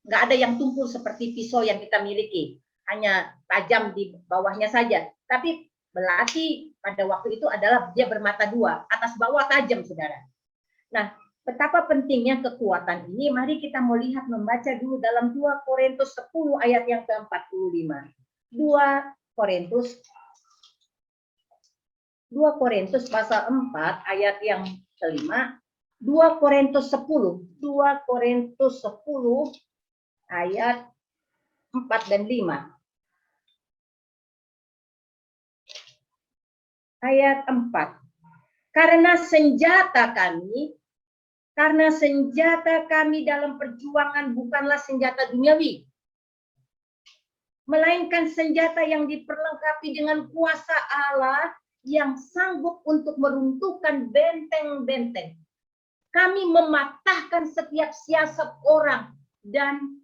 Nggak ada yang tumpul seperti pisau yang kita miliki, hanya tajam di bawahnya saja. Tapi belati pada waktu itu adalah dia bermata dua, atas bawah tajam, saudara. Nah, betapa pentingnya kekuatan ini, mari kita mau lihat, membaca dulu dalam 2 Korintus 10 ayat yang ke-45. 2 Korintus pasal 4 ayat yang ke-5. 2 Korintus 10 ayat 4 dan 5. Ayat 4. Karena senjata kami dalam perjuangan bukanlah senjata duniawi, melainkan senjata yang diperlengkapi dengan kuasa Allah yang sanggup untuk meruntuhkan benteng-benteng. Kami mematahkan setiap siasat orang dan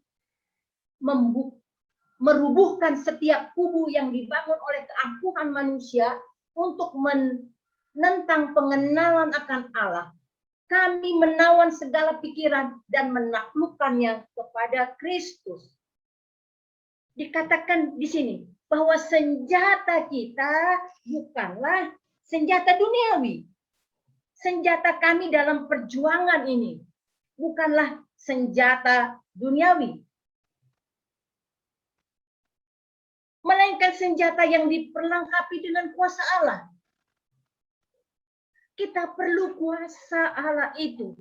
merubuhkan setiap kubu yang dibangun oleh keangkuhan manusia untuk menentang pengenalan akan Allah. Kami menawan segala pikiran dan menaklukkannya kepada Kristus. Dikatakan di sini bahwa senjata kita bukanlah senjata duniawi. Senjata kami dalam perjuangan ini bukanlah senjata duniawi, melainkan senjata yang diperlengkapi dengan kuasa Allah. Kita perlu kuasa Allah itu.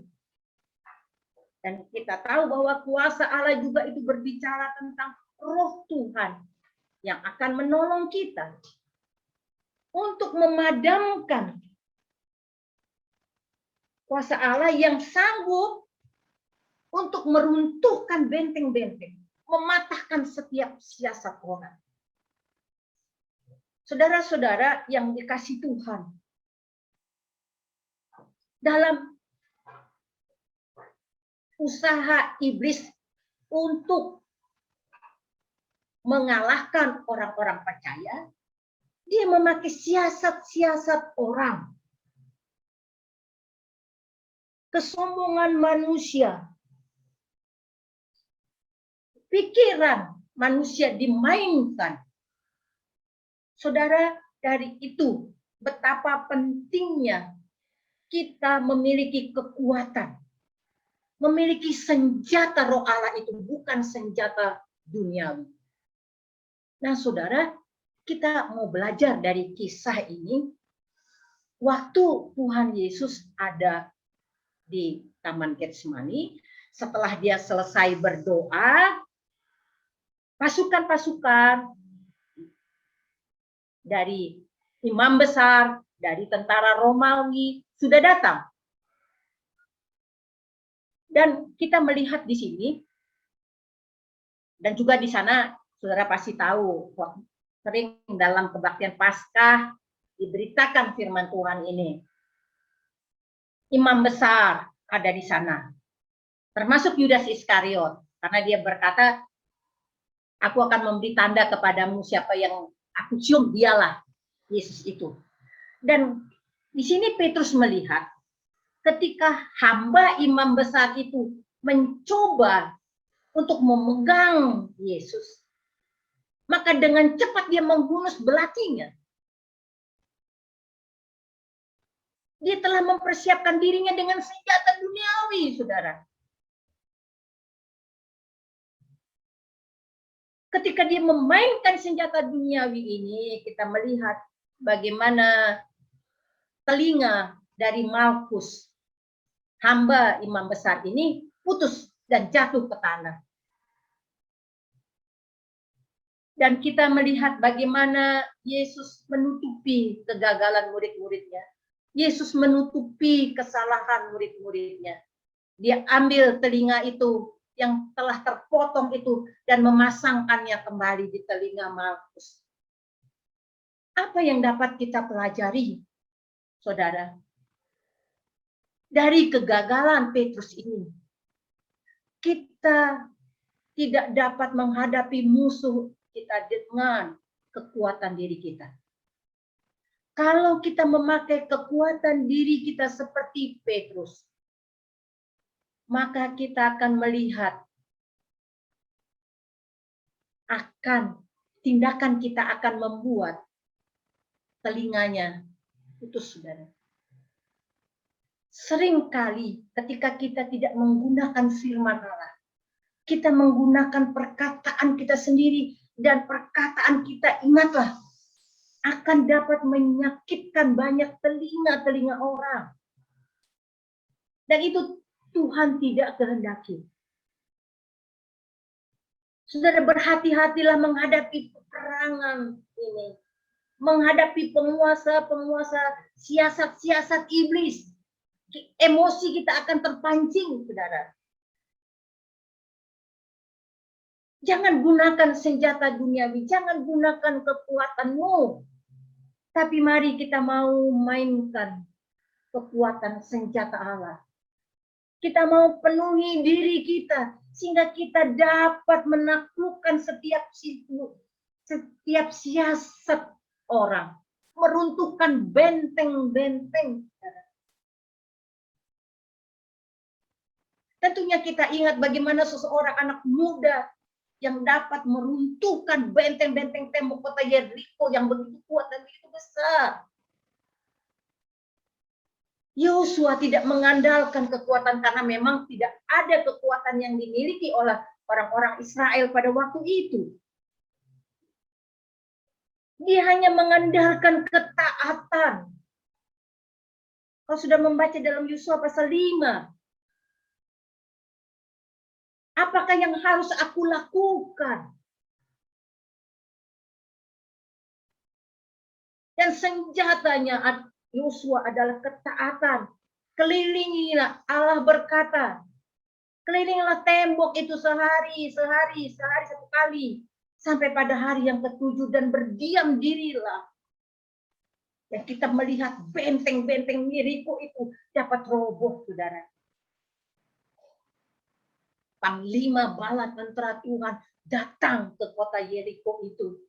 Dan kita tahu bahwa kuasa Allah juga itu berbicara tentang Roh Tuhan yang akan menolong kita untuk memadamkan kuasa Allah yang sanggup untuk meruntuhkan benteng-benteng, mematahkan setiap siasat orang. Saudara-saudara yang dikasihi Tuhan, dalam usaha iblis untuk mengalahkan orang-orang percaya, dia memakai siasat-siasat orang. Kesombongan manusia, pikiran manusia dimainkan. Saudara, dari itu betapa pentingnya kita memiliki kekuatan, memiliki senjata Roh Allah itu, bukan senjata duniawi. Nah, saudara, kita mau belajar dari kisah ini. Waktu Tuhan Yesus ada di Taman Getsemani, setelah dia selesai berdoa, pasukan-pasukan dari imam besar, dari tentara Romawi sudah datang. Dan kita melihat di sini, dan juga di sana, saudara pasti tahu, sering dalam kebaktian Paskah diberitakan firman Tuhan ini. Imam besar ada di sana, termasuk Yudas Iskariot, karena dia berkata, aku akan memberi tanda kepadamu, siapa yang aku cium, dialah Yesus itu. Dan di sini Petrus melihat ketika hamba imam besar itu mencoba untuk memegang Yesus, maka dengan cepat dia menghunus belatinya. Dia telah mempersiapkan dirinya dengan senjata duniawi, saudara. Ketika dia memainkan senjata duniawi ini, kita melihat bagaimana telinga dari Malkus, hamba imam besar ini, putus dan jatuh ke tanah. Dan kita melihat bagaimana Yesus menutupi kegagalan murid-muridnya. Yesus menutupi kesalahan murid-muridnya. Dia ambil telinga itu yang telah terpotong itu dan memasangkannya kembali di telinga Malkus. Apa yang dapat kita pelajari, saudara? Dari kegagalan Petrus ini, kita tidak dapat menghadapi musuh kita dengan kekuatan diri kita. Kalau kita memakai kekuatan diri kita seperti Petrus, maka kita akan melihat tindakan kita akan membuat telinganya putus, saudara. Seringkali ketika kita tidak menggunakan firman Allah, kita menggunakan perkataan kita sendiri, dan perkataan kita, ingatlah, akan dapat menyakitkan banyak telinga-telinga orang. Dan itu Tuhan tidak kehendaki. Saudara, berhati-hatilah menghadapi peperangan ini. Menghadapi penguasa-penguasa, siasat-siasat iblis. Emosi kita akan terpancing, saudara. Jangan gunakan senjata duniawi, jangan gunakan kekuatanmu. Tapi mari kita mau mainkan kekuatan senjata Allah. Kita mau penuhi diri kita sehingga kita dapat menaklukkan setiap siasat orang. meruntuhkan benteng-benteng. Tentunya kita ingat bagaimana seseorang anak muda yang dapat meruntuhkan benteng-benteng tembok kota Yeriko yang begitu kuat dan begitu besar. Yosua tidak mengandalkan kekuatan karena memang tidak ada kekuatan yang dimiliki oleh orang-orang Israel pada waktu itu. Dia hanya mengandalkan ketaatan. Kau sudah membaca dalam Yosua pasal 5. Apakah yang harus aku lakukan? Dan senjatanya Yosua adalah ketaatan. Kelilingilah, Allah berkata. Kelilingilah tembok itu sehari satu kali. Sampai pada hari yang ke-7 dan berdiam dirilah. Dan kita melihat benteng-benteng Yeriko itu dapat roboh, saudara. Panglima bala tentara Tuhan datang ke kota Yeriko itu.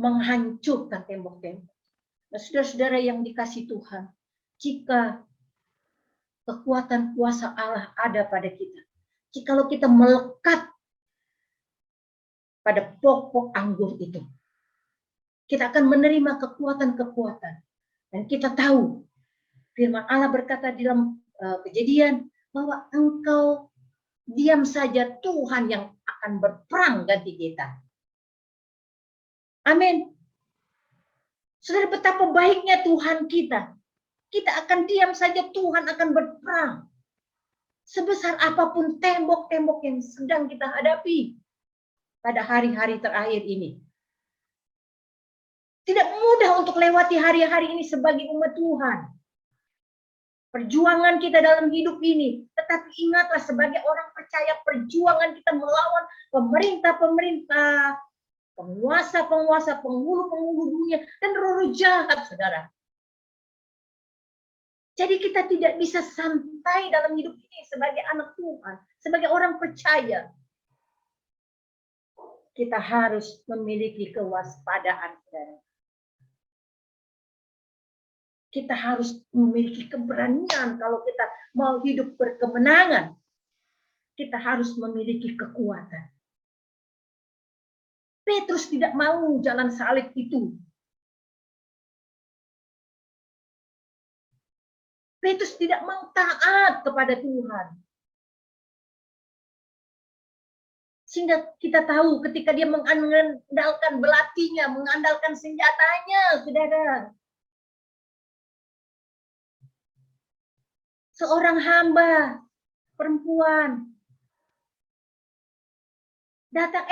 Menghancurkan tembok-tembok. Nah, saudara-saudara yang dikasih Tuhan, jika kekuatan kuasa Allah ada pada kita, jikalau kita melekat pada pokok anggur itu, kita akan menerima kekuatan-kekuatan. Dan kita tahu, firman Allah berkata di dalam Kejadian, bahwa engkau diam saja, Tuhan yang akan berperang ganti kita. Amin. Saudara, betapa baiknya Tuhan kita. Kita akan diam saja, Tuhan akan berperang. Sebesar apapun tembok-tembok yang sedang kita hadapi pada hari-hari terakhir ini. Tidak mudah untuk lewati hari-hari ini sebagai umat Tuhan. Perjuangan kita dalam hidup ini, tetapi ingatlah sebagai orang percaya, perjuangan kita melawan pemerintah-pemerintah, penguasa-penguasa, penghulu-penghulu dunia, dan roh-roh jahat, saudara. Jadi kita tidak bisa santai dalam hidup ini sebagai anak Tuhan, sebagai orang percaya. Kita harus memiliki kewaspadaan, saudara. Kita harus memiliki keberanian kalau kita mau hidup berkemenangan. Kita harus memiliki kekuatan. Petrus tidak mau jalan salib itu. Petrus tidak mau taat kepada Tuhan. Sehingga kita tahu ketika dia mengandalkan belatinya, mengandalkan senjatanya, saudara. Seorang hamba perempuan datang,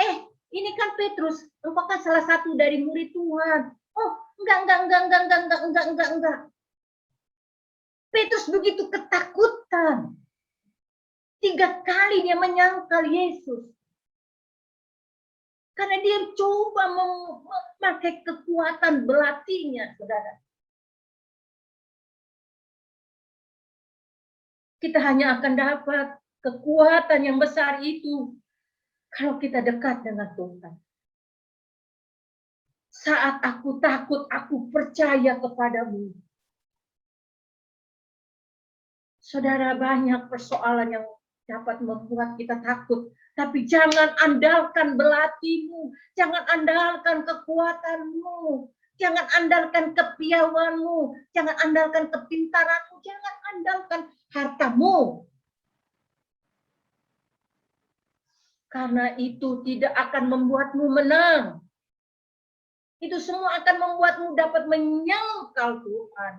ini kan Petrus, engkau kan salah satu dari murid Tuhan. Oh, enggak. Petrus begitu ketakutan. 3 kali dia menyangkal Yesus. Karena dia coba memakai kekuatan belatinya, saudara. Kita hanya akan dapat kekuatan yang besar itu kalau kita dekat dengan Tuhan. Saat aku takut, aku percaya kepadamu. Saudara, banyak persoalan yang dapat membuat kita takut. Tapi jangan andalkan belatimu. Jangan andalkan kekuatanmu. Jangan andalkan kepiawanmu. Jangan andalkan kepintaranmu. Jangan andalkan hartamu. Karena itu tidak akan membuatmu menang. Itu semua akan membuatmu dapat menyangkal Tuhan.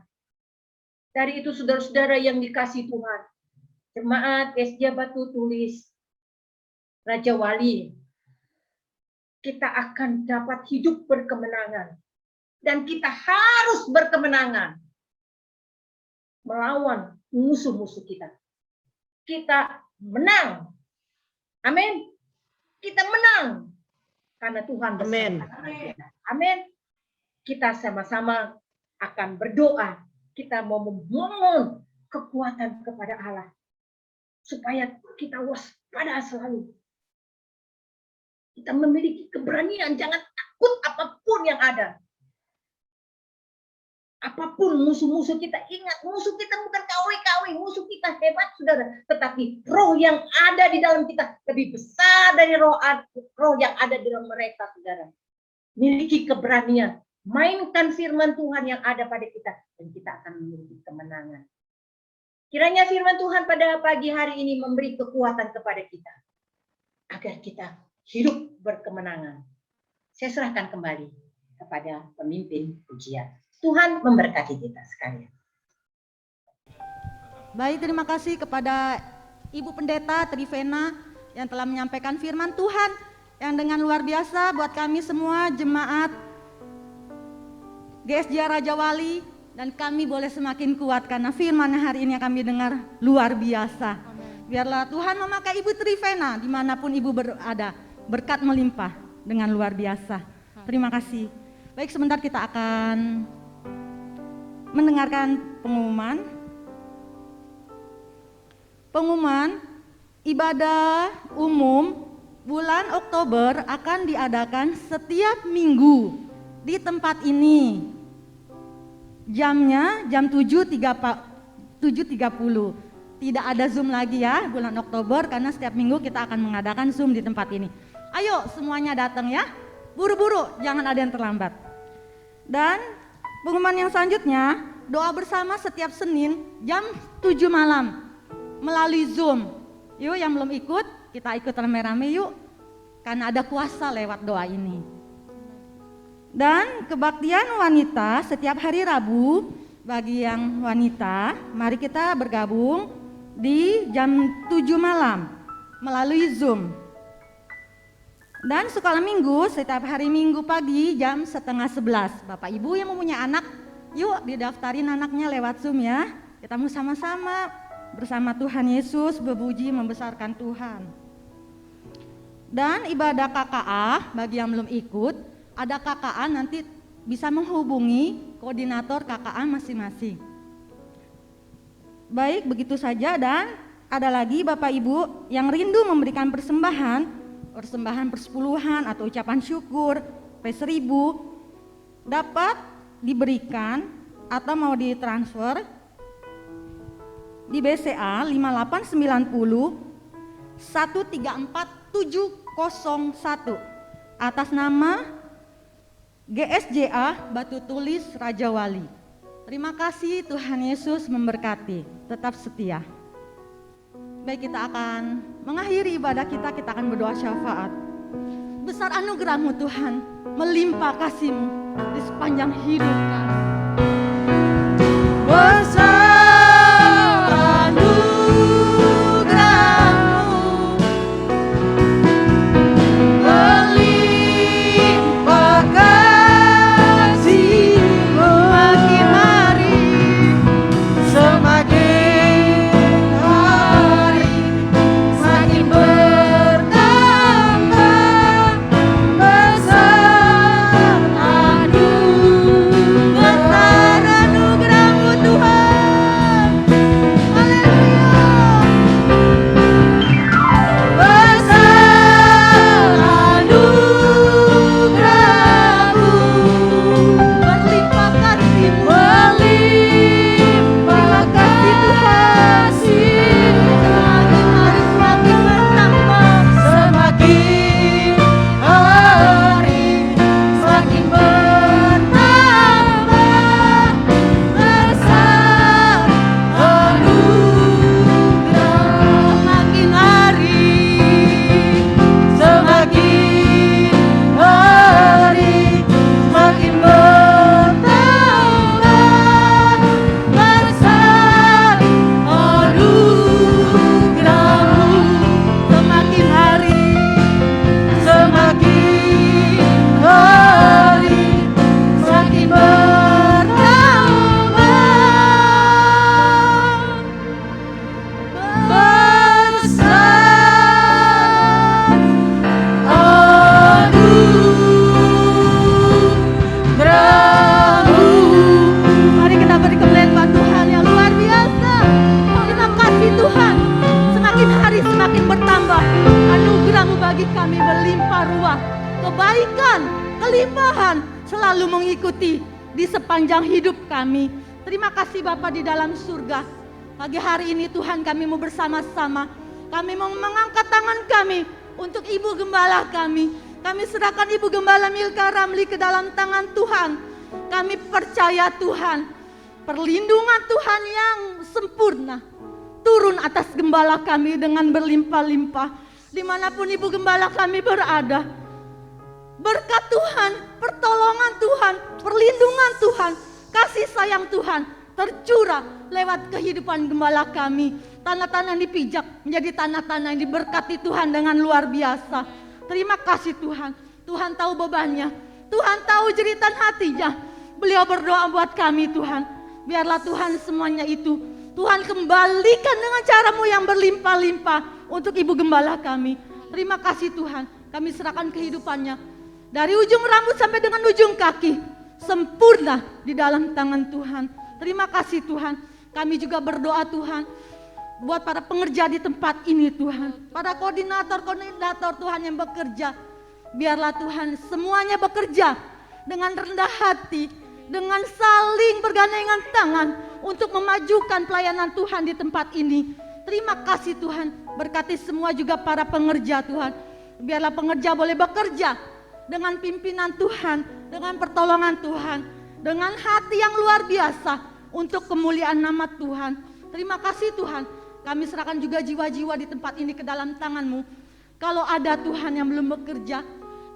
Dari itu saudara-saudara yang dikasih Tuhan. Jemaat SJ Batu Tulis, Raja Wali. Kita akan dapat hidup berkemenangan. Dan kita harus berkemenangan. Melawan musuh-musuh kita. Kita menang. Amin. Kita menang. Karena Tuhan bersama kita. Amin. Kita sama-sama akan berdoa. Kita mau memohon kekuatan kepada Allah. Supaya kita waspada selalu. Kita memiliki keberanian. Jangan takut apapun yang ada. Apapun musuh-musuh kita, ingat musuh kita bukan KW-KW, musuh kita hebat saudara, tetapi roh yang ada di dalam kita lebih besar dari roh yang ada di dalam mereka saudara. Miliki keberanian, mainkan firman Tuhan yang ada pada kita, dan kita akan memiliki kemenangan. Kiranya firman Tuhan pada pagi hari ini memberi kekuatan kepada kita, agar kita hidup berkemenangan. Saya serahkan kembali kepada pemimpin pujian. Tuhan memberkati kita sekalian. Baik, terima kasih kepada Ibu Pendeta Trivena yang telah menyampaikan firman Tuhan yang dengan luar biasa buat kami semua jemaat GSJ Raja Wali, dan kami boleh semakin kuat karena firman hari ini yang kami dengar luar biasa. Biarlah Tuhan memakai Ibu Trivena dimanapun Ibu berada, berkat melimpah dengan luar biasa. Terima kasih. Baik, sebentar kita akan mendengarkan pengumuman ibadah umum bulan Oktober akan diadakan setiap minggu di tempat ini. Jamnya jam 7.30. Tidak ada Zoom lagi ya bulan Oktober, karena setiap minggu kita akan mengadakan Zoom di tempat ini. Ayo semuanya datang ya, buru-buru, jangan ada yang terlambat. Dan pengumuman yang selanjutnya, doa bersama setiap Senin jam 7 malam melalui Zoom. Yuk yang belum ikut, kita ikut rame-rame yuk, karena ada kuasa lewat doa ini. Dan kebaktian wanita setiap hari Rabu, bagi yang wanita, mari kita bergabung di jam 7 malam melalui Zoom. Dan sekolah minggu setiap hari Minggu pagi jam 10:30. Bapak Ibu yang mempunyai anak, yuk didaftarin anaknya lewat Zoom ya. Kita mau sama-sama bersama Tuhan Yesus berpuji membesarkan Tuhan. Dan ibadah KKA bagi yang belum ikut, ada KKA nanti bisa menghubungi koordinator KKA masing-masing. Baik, begitu saja. Dan ada lagi Bapak Ibu yang rindu memberikan persembahan persepuluhan atau ucapan syukur P1000 dapat diberikan atau mau ditransfer di BCA 5890 134701 atas nama GSJA Batu Tulis Raja Wali. Terima kasih, Tuhan Yesus memberkati. Tetap setia. Baik, kita akan mengakhiri ibadah kita akan berdoa syafaat. Besar anugerah-Mu Tuhan, melimpah kasih-Mu di sepanjang hidup kami. Besar anugerah-Mu, melimpah kasih-Mu, makin hari, semakin hari, semakin bertambah. Besar anugerah-Mu Tuhan. Haleluya. Besar anugerah-Mu, Berlimpah kasih-Mu, melimpah kasih, semakin hari semakin bertambah. semakin hari, semakin bertambah. Besar anugerah, semakin hari, semakin hari, semakin bertambah. Besar anugerah-Mu, semakin hari, semakin hari, semakin bertambah. Besar anugerah-Mu. Mari kita beri kemuliaan buat Tuhan yang luar biasa. Terima kasih Tuhan. Semakin hari semakin bertambah. Anugerah-Mu bagi kami berlimpah ruah. Kebaikan, kelimpahan selalu mengikuti di sepanjang hidup kami. Terima kasih Bapa di dalam surga. Pagi hari ini Tuhan kami mau bersama-sama. Kami mau mengangkat tangan kami untuk Ibu Gembala kami. Kami serahkan Ibu Gembala Milka Ramli ke dalam tangan Tuhan. Kami percaya Tuhan, perlindungan Tuhan yang sempurna turun atas gembala kami dengan berlimpah-limpah. Dimanapun Ibu Gembala kami berada, berkat Tuhan, pertolongan Tuhan, perlindungan Tuhan, kasih sayang Tuhan tercurah lewat kehidupan gembala kami. Tanah-tanah yang dipijak menjadi tanah-tanah yang diberkati Tuhan dengan luar biasa. Terima kasih Tuhan. Tuhan tahu bebannya, Tuhan tahu jeritan hatinya. Beliau berdoa buat kami Tuhan. Biarlah Tuhan semuanya itu Tuhan kembalikan dengan cara-Mu yang berlimpah-limpah untuk Ibu Gembala kami. Terima kasih Tuhan. Kami serahkan kehidupannya dari ujung rambut sampai dengan ujung kaki, sempurna di dalam tangan Tuhan. Terima kasih Tuhan. Kami juga berdoa Tuhan buat para pengerja di tempat ini Tuhan. Para koordinator Tuhan yang bekerja. Biarlah Tuhan semuanya bekerja dengan rendah hati, dengan saling bergandengan tangan untuk memajukan pelayanan Tuhan di tempat ini. Terima kasih Tuhan. Berkati semua juga para pengerja Tuhan. Biarlah pengerja boleh bekerja dengan pimpinan Tuhan, dengan pertolongan Tuhan, dengan hati yang luar biasa untuk kemuliaan nama Tuhan. Terima kasih Tuhan. Kami serahkan juga jiwa-jiwa di tempat ini ke dalam tangan-Mu. Kalau ada Tuhan yang belum bekerja,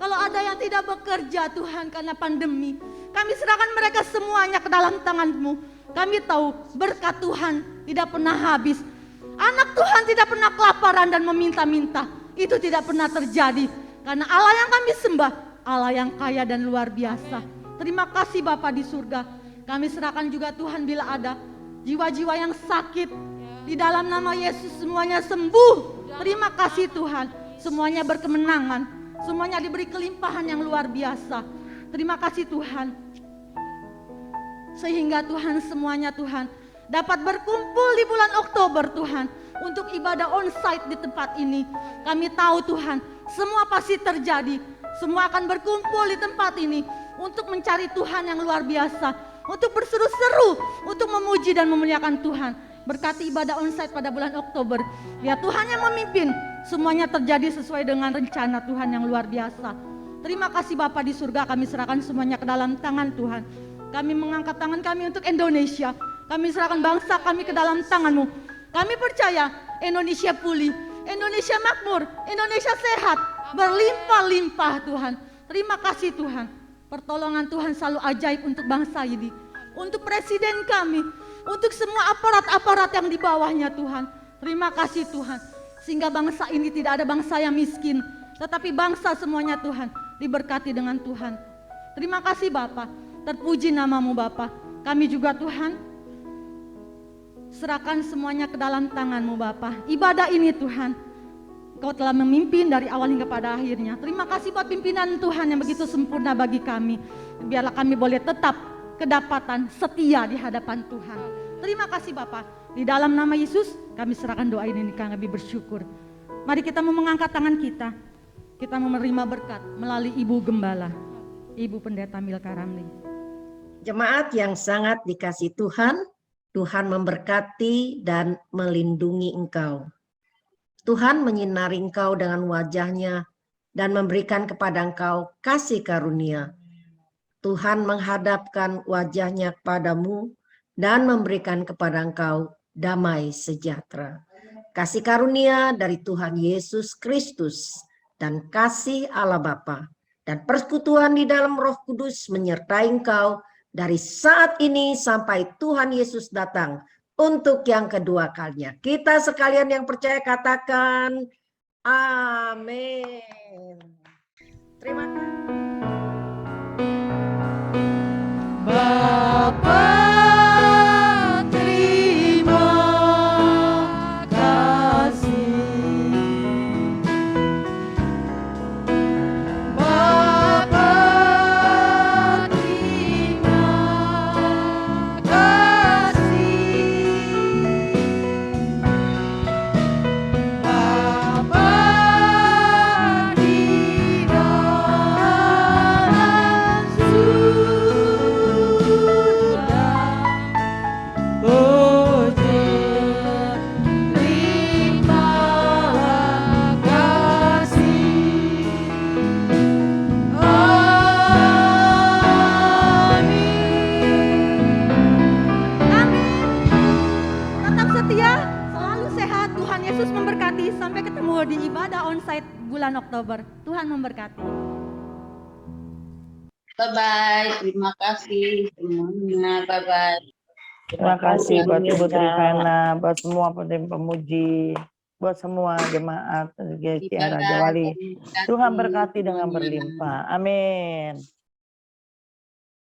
kalau ada yang tidak bekerja Tuhan karena pandemi, kami serahkan mereka semuanya ke dalam tangan-Mu. Kami tahu berkat Tuhan tidak pernah habis. Anak Tuhan tidak pernah kelaparan dan meminta-minta. Itu tidak pernah terjadi. Karena Allah yang kami sembah, Allah yang kaya dan luar biasa. Terima kasih Bapa di surga. Kami serahkan juga Tuhan bila ada jiwa-jiwa yang sakit, di dalam nama Yesus semuanya sembuh. Terima kasih Tuhan. Semuanya berkemenangan. Semuanya diberi kelimpahan yang luar biasa. Terima kasih Tuhan. Sehingga Tuhan semuanya Tuhan dapat berkumpul di bulan Oktober Tuhan. Untuk ibadah onsite di tempat ini. Kami tahu Tuhan semua pasti terjadi. Semua akan berkumpul di tempat ini. Untuk mencari Tuhan yang luar biasa. Untuk berseru-seru. Untuk memuji dan memuliakan Tuhan. Berkati ibadah onsite pada bulan Oktober. Biar Tuhan yang memimpin. Semuanya terjadi sesuai dengan rencana Tuhan yang luar biasa. Terima kasih Bapa di surga. Kami serahkan semuanya ke dalam tangan Tuhan. Kami mengangkat tangan kami untuk Indonesia. Kami serahkan bangsa kami ke dalam tangan-Mu. Kami percaya Indonesia pulih. Indonesia makmur. Indonesia sehat. Berlimpah-limpah Tuhan. Terima kasih Tuhan. Pertolongan Tuhan selalu ajaib untuk bangsa ini. Untuk presiden kami. Untuk semua aparat-aparat yang di bawahnya Tuhan. Terima kasih Tuhan. Sehingga bangsa ini tidak ada bangsa yang miskin. Tetapi bangsa semuanya Tuhan diberkati dengan Tuhan. Terima kasih Bapa. Terpuji nama-Mu Bapa. Kami juga Tuhan serahkan semuanya ke dalam tangan-Mu Bapa. Ibadah ini Tuhan Kau telah memimpin dari awal hingga pada akhirnya. Terima kasih buat pimpinan Tuhan yang begitu sempurna bagi kami. Biarlah kami boleh tetap kedapatan setia di hadapan Tuhan. Terima kasih Bapa. Di dalam nama Yesus kami serahkan doa ini kami bersyukur. Mari kita mau mengangkat tangan kita. Kita mau menerima berkat melalui Ibu Gembala, Ibu Pendeta Milka Ramli. Jemaat yang sangat dikasih Tuhan, Tuhan memberkati dan melindungi engkau. Tuhan menyinari engkau dengan wajah-Nya dan memberikan kepada engkau kasih karunia. Tuhan menghadapkan wajah-Nya kepadamu dan memberikan kepada engkau damai sejahtera. Kasih karunia dari Tuhan Yesus Kristus dan kasih Allah Bapa dan persekutuan di dalam Roh Kudus menyertai engkau dari saat ini sampai Tuhan Yesus datang untuk yang kedua kalinya. Kita sekalian yang percaya katakan amin. Terima kasih. Bapa, terima kasih. Bapa, terima kasih. Bapa, di dalam bulan Oktober. Tuhan memberkati. Bye-bye. Terima kasih semuanya. Bye-bye. Terima kasih buat Ibu Trivana, buat semua pemuji, buat semua jemaat GCI Raja Wali. Tuhan berkati dengan berlimpah. Amin.